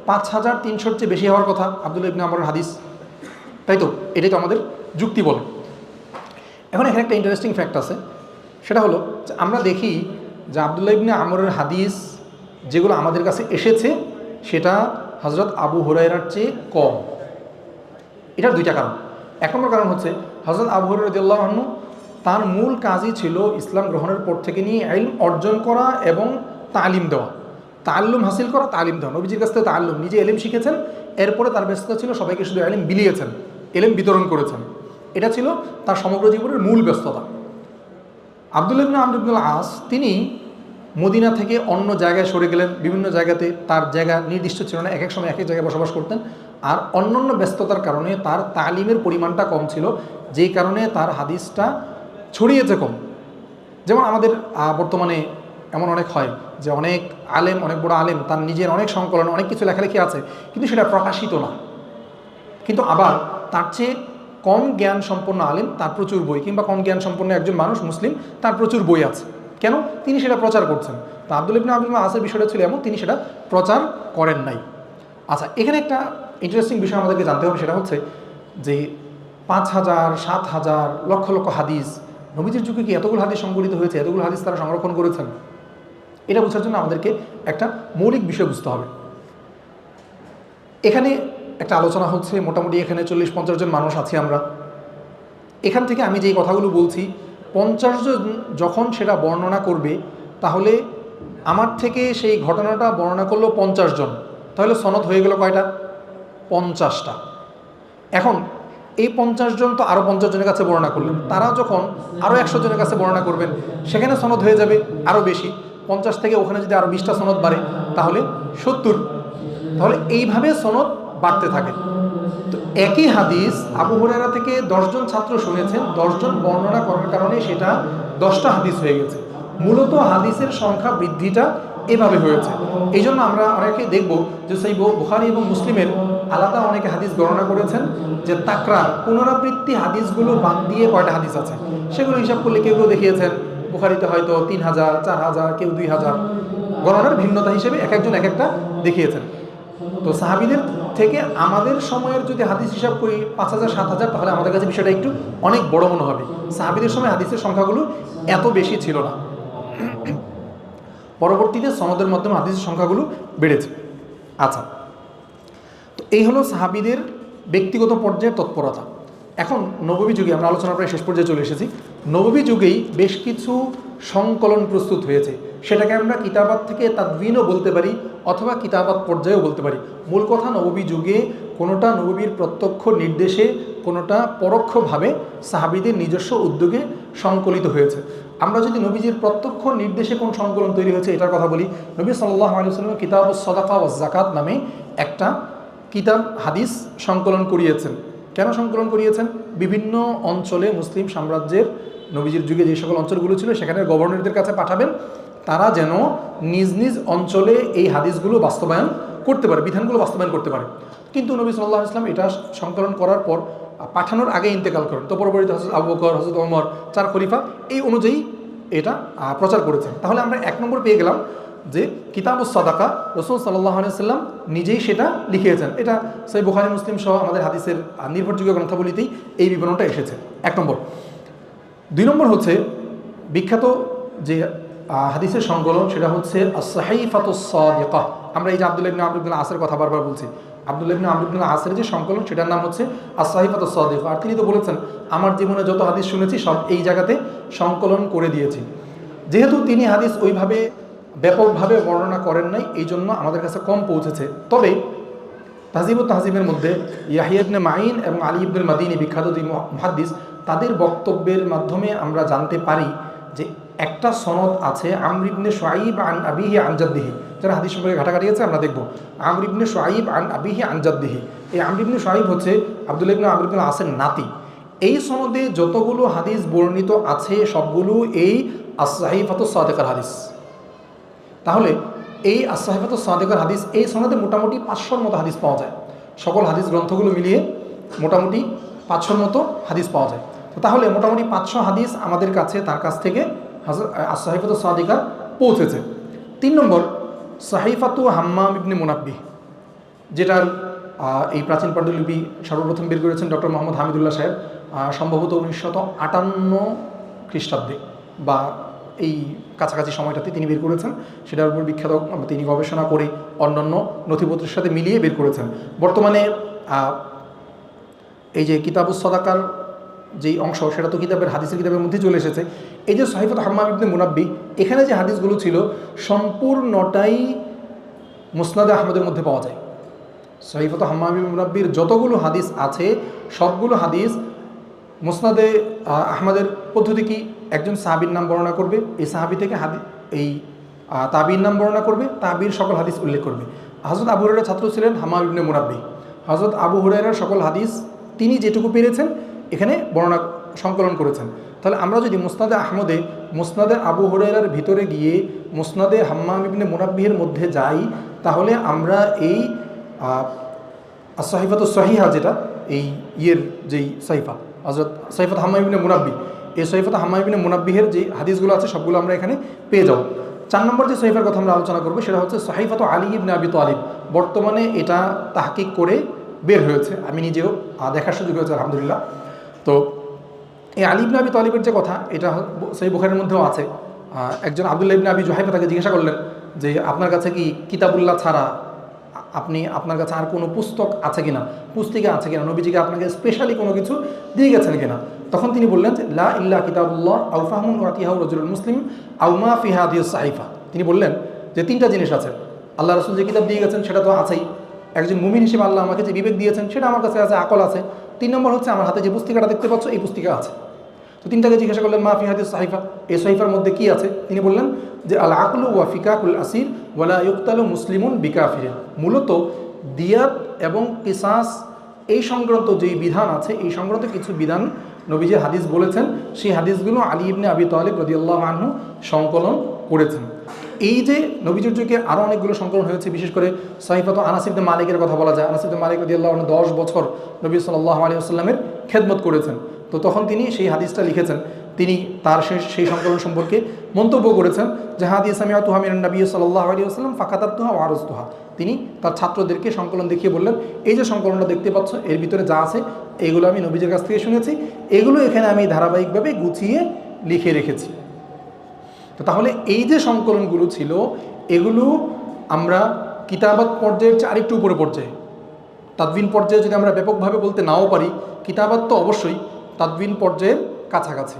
5300-র চেয়ে বেশি হওয়ার কথা আব্দুল্লাহ ইবনে আমরের হাদিস, তাই তো? এটাই তো আমাদের যুক্তি বলে। এখন এখানে একটা ইন্টারেস্টিং ফ্যাক্ট আছে, সেটা হলো যে আমরা দেখি যে আব্দুল্লাহ ইবনে আমরের হাদিস যেগুলো আমাদের কাছে এসেছে সেটা হযরত আবু হুরায়রার চেয়ে কম। এটার দুইটা কারণ। এক নম্বর কারণ হচ্ছে হযরত আবু হুরায়রা রাদিয়াল্লাহু আনহু তার মূল কাজই ছিল ইসলাম গ্রহণের পর থেকে নিয়ে ইলম অর্জন করা এবং তালিম দেওয়া, তাআল্লুম হাসিল করা, তালিম দেওয়া। নবীজির কাছ থেকে তাআল্লুম, নিজে ইলম শিখেছেন, এরপরে তার ব্যস্ততা ছিল সবাইকে শুধু ইলম বিলিয়েছেন, ইলম বিতরণ করেছেন। এটা ছিল তার সমগ্র জীবনের মূল ব্যস্ততা। আব্দুল্লাহ ইবনে আমর ইবনে আল-আস তিনি মদিনা থেকে অন্য জায়গায় সরে গেলেন, বিভিন্ন জায়গাতে তার জায়গা নির্দিষ্ট ছিল না, এক এক সময় এক এক জায়গায় বসবাস করতেন। আর অন্যান্য ব্যস্ততার কারণে তার তালিমের পরিমাণটা কম ছিল, যেই কারণে তার হাদিসটা ছড়িয়েছে কম। যেমন আমাদের বর্তমানে এমন অনেক হয় যে অনেক আলেম, অনেক বড় আলেম, তার নিজের অনেক সংকলন, অনেক কিছু লেখালেখি আছে, কিন্তু সেটা প্রকাশিত না। কিন্তু আবার তার চেয়ে কম জ্ঞান সম্পন্ন আলেম, তার প্রচুর বই, কিংবা কম জ্ঞান সম্পন্ন একজন মানুষ মুসলিম, তার প্রচুর বই আছে। কেন? তিনি সেটা প্রচার করছেন। তো আব্দুল্লাহ ইবনে আমর ইবনে আল-আসের বিষয়টা ছিল এমন, তিনি সেটা প্রচার করেন নাই। আচ্ছা, এখানে একটা ইন্টারেস্টিং বিষয় আমাদেরকে জানতে হবে, সেটা হচ্ছে যে 5000, 7000, লক্ষ লক্ষ হাদিস, নবীজির যুগে কি এতগুলো হাদিস সংকলিত হয়েছে, এতগুলো হাদিস তারা সংরক্ষণ করেছেন? এটা বোঝার জন্য আমাদেরকে একটা মৌলিক বিষয় বুঝতে হবে। এখানে একটা আলোচনা হচ্ছে, মোটামুটি এখানে 40-50 জন মানুষ আছি আমরা। এখান থেকে আমি যেই কথাগুলো বলছি, 50 জন যখন সেটা বর্ণনা করবে, তাহলে আমার থেকে সেই ঘটনাটা বর্ণনা করলো 50 জন, তাহলে সনদ হয়ে গেল কয়টা? 50টা। এখন এই 50 জন তো আরও 50 জনের কাছে বর্ণনা করলেন, তারা যখন আরও 100 জনের কাছে বর্ণনা করবেন, সেখানে সনদ হয়ে যাবে আরও বেশি। 50 থেকে ওখানে যদি আরও 20টা সনদ বাড়ে, তাহলে 70। তাহলে এইভাবে সনদ বাড়তে থাকে। তো একই হাদিস আবু হুরায়রা থেকে 10 জন ছাত্র শুনেছেন, 10 জন বর্ণনা করার কারণে সেটা 10টা হাদিস হয়ে গেছে। মূলত হাদিসের সংখ্যা বৃদ্ধিটা এভাবে হয়েছে। এই জন্য আমরা অনেকে দেখব যে সেই বুখারী এবং মুসলিমের আলাদা অনেকে হাদিস গণনা করেছেন যে তাকরার, পুনরাবৃত্তি হাদিসগুলো বাদ দিয়ে কয়টা হাদিস আছে সেগুলো হিসাব করলে কেউ কেউ দেখিয়েছেন বুখারীতে হয়তো 3000, 4000, কেউ 2000, গণনার ভিন্নতা হিসেবে এক একজন এক একটা দেখিয়েছেন। তো সাহাবীদের থেকে আমাদের সময়ের যদি হাদিস হিসাব করি 5,000 7,000, তাহলে আমাদের কাছে বিষয়টা একটু অনেক বড় মনে হবে। সাহাবীদের সময় হাদিসের সংখ্যাগুলো এত বেশি ছিল না। পরবর্তীতে সনদের মাধ্যমে হাদিসের সংখ্যাগুলো বেড়েছে। আচ্ছা, তো এই হলো সাহাবীদের ব্যক্তিগত পর্যায়ের তৎপরতা। এখন নববী যুগে, আমরা আলোচনা প্রায় শেষ পর্যায়ে চলে এসেছি, নববী যুগেই বেশ কিছু সংকলন প্রস্তুত হয়েছে। সেটাকে আমরা কিতাবাত থেকে তাদবিনও বলতে পারি, অথবা কিতাবাত পর্যায়েও বলতে পারি। মূল কথা, নববী যুগে কোনোটা নববীর প্রত্যক্ষ নির্দেশে, কোনোটা পরোক্ষভাবে সাহাবীদের নিজস্ব উদ্যোগে সংকলিত হয়েছে। আমরা যদি নবীজির প্রত্যক্ষ নির্দেশে কোন সংকলন তৈরি হয়েছে এটার কথা বলি, নবী সাল্লাল্লাহু আলাইহি ওয়াসাল্লাম কিতাবুস সাদাকা ওয়াজ যাকাত নামে একটা কিতাব হাদিস সংকলন করিয়েছেন। কেন সংকলন করিয়েছেন? বিভিন্ন অঞ্চলে মুসলিম সাম্রাজ্যের নবীজির যুগে যে সকল অঞ্চলগুলো ছিল সেখানে গভর্নরদের কাছে পাঠাবেন, তারা যেন নিজ নিজ অঞ্চলে এই হাদিসগুলো বাস্তবায়ন করতে পারে, বিধানগুলো বাস্তবায়ন করতে পারে। কিন্তু নবী সাল্লাল্লাহু আলাইহি ওয়াসাল্লাম এটা সংকলন করার পর পাঠানোর আগে ইন্তেকাল করেন। তো পরবর্তীতে হযরত আবু বকর, হযরত ওমর, 4 খলিফা এই অনুযায়ী এটা প্রচার করেছেন। তাহলে আমরা 1 নম্বর পেয়ে গেলাম যে কিতাবুস সাদাকা রাসূল সাল্লাল্লাহু আলাইহি ওয়াসাল্লাম নিজেই সেটা লিখিয়েছেন। এটা সহিহ বুখারী মুসলিম সহ আমাদের হাদিসের নির্ভরযোগ্য গ্রন্থাবলীতেই এই বিবরণটা এসেছে। 1 নম্বর। 2 নম্বর হচ্ছে বিখ্যাত যে হাদিসের সংকলন, সেটা হচ্ছে আস-সাহিফাতুস সাদিকা। আমরা এই যে আব্দুল্লাহ ইবনে আমর ইবনে আল-আসের কথা বারবার বলছি, আব্দুল্লাহ ইবনে আমর ইবনে আল-আসের যে সংকলন সেটার নাম হচ্ছে আস-সাহিফাতুস সাদিকা। আর তিনি তো বলেছেন, আমার জীবনে যত হাদিস শুনেছি সব এই জায়গাতে সংকলন করে দিয়েছি। যেহেতু তিনি হাদিস ওইভাবে ব্যাপকভাবে বর্ণনা করেন নাই, এই জন্য আমাদের কাছে কম পৌঁছেছে। তবে তাহজিবুত তাহজিবের মধ্যে ইয়াহিয়া ইবনে মাইন এবং আলী ইবনুল মাদিনী, বিখ্যাত দুই মুহাদ্দিস, তাদের বক্তব্যের মাধ্যমে আমরা জানতে পারি যে একটা সনদ আছে আমর ইবনে শুআইব আন আবিহি আন জাদ্দিহি। যারা হাদিস সম্পর্কে ঘাটাঘাটি আছে আমরা দেখব, আমর ইবনে শুআইব আন আবিহি আন জাদ্দিহি। এই আমর ইবনে শুআইব হচ্ছে আব্দুল্লাহ ইবনে আমর ইবনে আসের নাতি। এই সনদে যতগুলো হাদিস বর্ণিত আছে সবগুলো এই আস-সাহিফাতুস সাদিকার হাদিস। তাহলে এই আস-সাহিফাতুস সাদিকার হাদিস, এই সনদে মোটামুটি 500-র মতো হাদিস পাওয়া যায়। সকল হাদিস গ্রন্থগুলো মিলিয়ে মোটামুটি 500-র মতো হাদিস পাওয়া যায়। তো তাহলে মোটামুটি 500 হাদিস আমাদের কাছে তার কাছ থেকে আস-সাহিফাতুস সাদিকা পৌঁছেছে। 3 নম্বর, সাহিফাতু হাম্মাম ইবনে মুনাব্বিহ, যেটার এই প্রাচীন পাণ্ডুলিপি সর্বপ্রথম বের করেছেন ডক্টর মোহাম্মদ হামিদুল্লাহ সাহেব, সম্ভবত 1958 খ্রিস্টাব্দে বা এই কাছাকাছি সময়টাতে তিনি বের করেছেন। সেটার উপর বিখ্যাত তিনি গবেষণা করে অন্যান্য নথিপত্রের সাথে মিলিয়ে বের করেছেন। বর্তমানে এই যে কিতাবুস সাদাকার যেই অংশ, সেটা তো কিতাবের হাদিসের কিতাবের মধ্যে চলে এসেছে। এই যে সাহিফাতু হাম্মাম ইবনে মুনাব্বিহ, এখানে যে হাদিসগুলো ছিল সম্পূর্ণটাই মুসনাদে আহমদের মধ্যে পাওয়া যায়। সাহিফাতু হাম্মাম ইবনে মুনাব্বিহর যতগুলো হাদিস আছে সবগুলো হাদিস মুসনাদে আহমদের পদ্ধতি কি? একজন সাহাবীর নাম বর্ণনা করবে, এই সাহাবী থেকে এই তাবির নাম বর্ণনা করবে, তাবির সকল হাদিস উল্লেখ করবে। হযরত আবু হুরায়রার ছাত্র ছিলেন হাম্মাম ইবনে মুনাব্বিহ। হযরত আবু হুরায়রার সকল হাদিস তিনি যেটুকু পেরেছেন এখানে বর্ণনা সংকলন করেছেন। তাহলে আমরা যদি মুসনাদে আবু হুরায়রার ভিতরে গিয়ে মুসনাদে হাম্মাম ইবনে মুনাব্বিহের মধ্যে যাই, তাহলে আমরা এই আস-সাহিফাতুস সহিহা, যেটা এই যেই সাহিফা হযরত সাহিফাত হাম্মাম ইবনে মুনাব্বিহ, এই সাহিফাত হাম্মাম ইবনে মুনাব্বিহের যে হাদিসগুলো আছে সবগুলো আমরা এখানে পেয়ে যাব। 4 নম্বর যে সাহিফার কথা আমরা আলোচনা করবো সেটা হচ্ছে সাহিফাতু আলী ইবনে আবি তালিব। বর্তমানে এটা তাহকিক করে বের হয়েছে, আমি নিজেও দেখার সুযোগ হয়েছে আলহামদুলিল্লাহ। তো এই আলী ইবনে আবি তালিবের যে কথা, এটা সহিহ বুখারীর মধ্যেও আছে। একজন আব্দুল্লাহ ইবনে আবি জুহাইফা তাকে জিজ্ঞাসা করলেন যে আপনার কাছে কি কিতাবুল্লাহ ছাড়া আপনার কাছে আর কোনো পুস্তক আছে কিনা, পুস্তিকা আছে কিনা, নবীজিকে আপনাকে স্পেশালি কোনো কিছু দিয়ে গেছেন কিনা? তখন তিনি বললেন যে লা ইল্লা কিতাবুল্লাহ আও ফাহমুন ওয়াতিহাউ রাজুলুল মুসলিম আও মা ফি হাদিহিস সাহিফা। তিনি বললেন যে 3টা জিনিস আছে। আল্লাহ রাসূল যে কিতাব দিয়ে গেছেন সেটা তো আছেই, একজন মুমিন হিসেবে আল্লাহ আমাকে যে বিবেক দিয়েছেন সেটা আমার কাছে আছে, আকল আছে। 3 নম্বর হচ্ছে আমার হাতে যে পুস্তিকাটা দেখতে পাচ্ছ এই পুস্তিকা আছে। তো 3টাকে জিজ্ঞাসা করলেন মা ফি হাদিস সাহিফা, এই সাহিফার মধ্যে কি আছে? তিনি বললেন যে আল আকলু ওয়া ফিকাকুল আসির ওয়ালা ইউক্তালু মুসলিমুন বিকাফিরিন। মূলত দিয়াত এবং কিসাস এই সংক্রান্ত যেই বিধান আছে, এই সংক্রান্ত কিছু বিধান নবীজি হাদিস বলেছেন, সেই হাদিসগুলো আলী ইবনে আবি তালিব রাদিয়াল্লাহু আনহু সংকলন করেছেন। এই যে নবীজির যুগে আরও অনেকগুলো সংকলন হয়েছে, বিশেষ করে সাহিফাতু আনাস ইবনে মালিকের কথা বলা যায়। আনাস ইবনে মালিক রাদিয়াল্লাহু আনহু 10 বছর নবী সাল্লাল্লাহু আলাইহি ওয়াসাল্লামের খেদমত করেছেন। তো তখন তিনি সেই হাদিসটা লিখেছেন। তিনি তার সেই সংকলন সম্পর্কে মন্তব্য করেছেন যে হাদিস সামিআতুহা মিনান নবী সাল্লাল্লাহু আলাইহি ওয়াসাল্লাম ফাকাতাবতুহা ওয়া আরজতুহা। তিনি তার ছাত্রদেরকে সংকলন দেখিয়ে বললেন, এই যে সংকলনটা দেখতে পাচ্ছ, এর ভিতরে যা আছে এগুলো আমি নবীজির কাছ থেকে শুনেছি, এগুলো এখানে আমি ধারাবাহিকভাবে গুছিয়ে লিখে রেখেছি। তো তাহলে এই যে সংকলনগুলো ছিল, এগুলো আমরা কিতাবাত পর্যায়ের চেয়ে আরেকটু উপরে পর্যায়ে, তাদবিন পর্যায়ে যদি আমরা ব্যাপকভাবে বলতে নাও পারি, কিতাবাত তো অবশ্যই তাদবিন পর্যায়ের কাছাকাছি।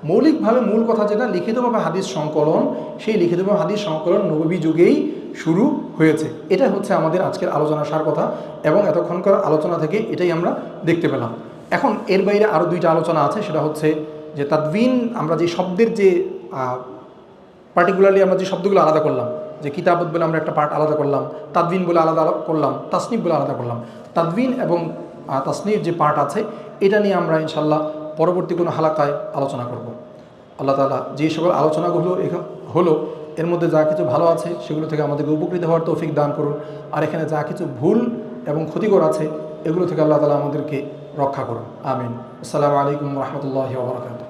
মৌলিকভাবে মূল কথা যেটা লিখিতভাবে হাদিস সংকলন, সেই লিখিতভাবে হাদিস সংকলন নববী যুগেই শুরু হয়েছে। এটা হচ্ছে আমাদের আজকের আলোচনার সার কথা, এবং এতক্ষণকার আলোচনা থেকে এটাই আমরা দেখতে পেলাম। এখন এর বাইরে আরও দুইটা আলোচনা আছে, সেটা হচ্ছে যে তাদবিন আমরা যে শব্দের যে পার্টিকুলারলি আমরা যে শব্দগুলো আলাদা করলাম, যে কিতাবত বলে আমরা একটা পার্ট আলাদা করলাম, তাদবিন বলে আলাদা করলাম, তাসনিফ বলে আলাদা করলাম। তাদবিন এবং তাসনিফ যে পার্ট আছে, এটা নিয়ে আমরা ইনশাল্লাহ পরবর্তী কোনো হালাকায় আলোচনা করব। আল্লাহ তাআলা যে সকল আলোচনাগুলো হলো, এর মধ্যে যা কিছু ভালো আছে সেগুলো থেকে আমাদেরকে উপকৃত হওয়ার তৌফিক দান করুন, আর এখানে যা কিছু ভুল এবং ক্ষতিকর আছে এগুলো থেকে আল্লাহ তাআলা আমাদেরকে রক্ষা করুন। আমিন। আসসালামু আলাইকুম ওয়া রাহমাতুল্লাহি ওয়া বারাকাতুহু।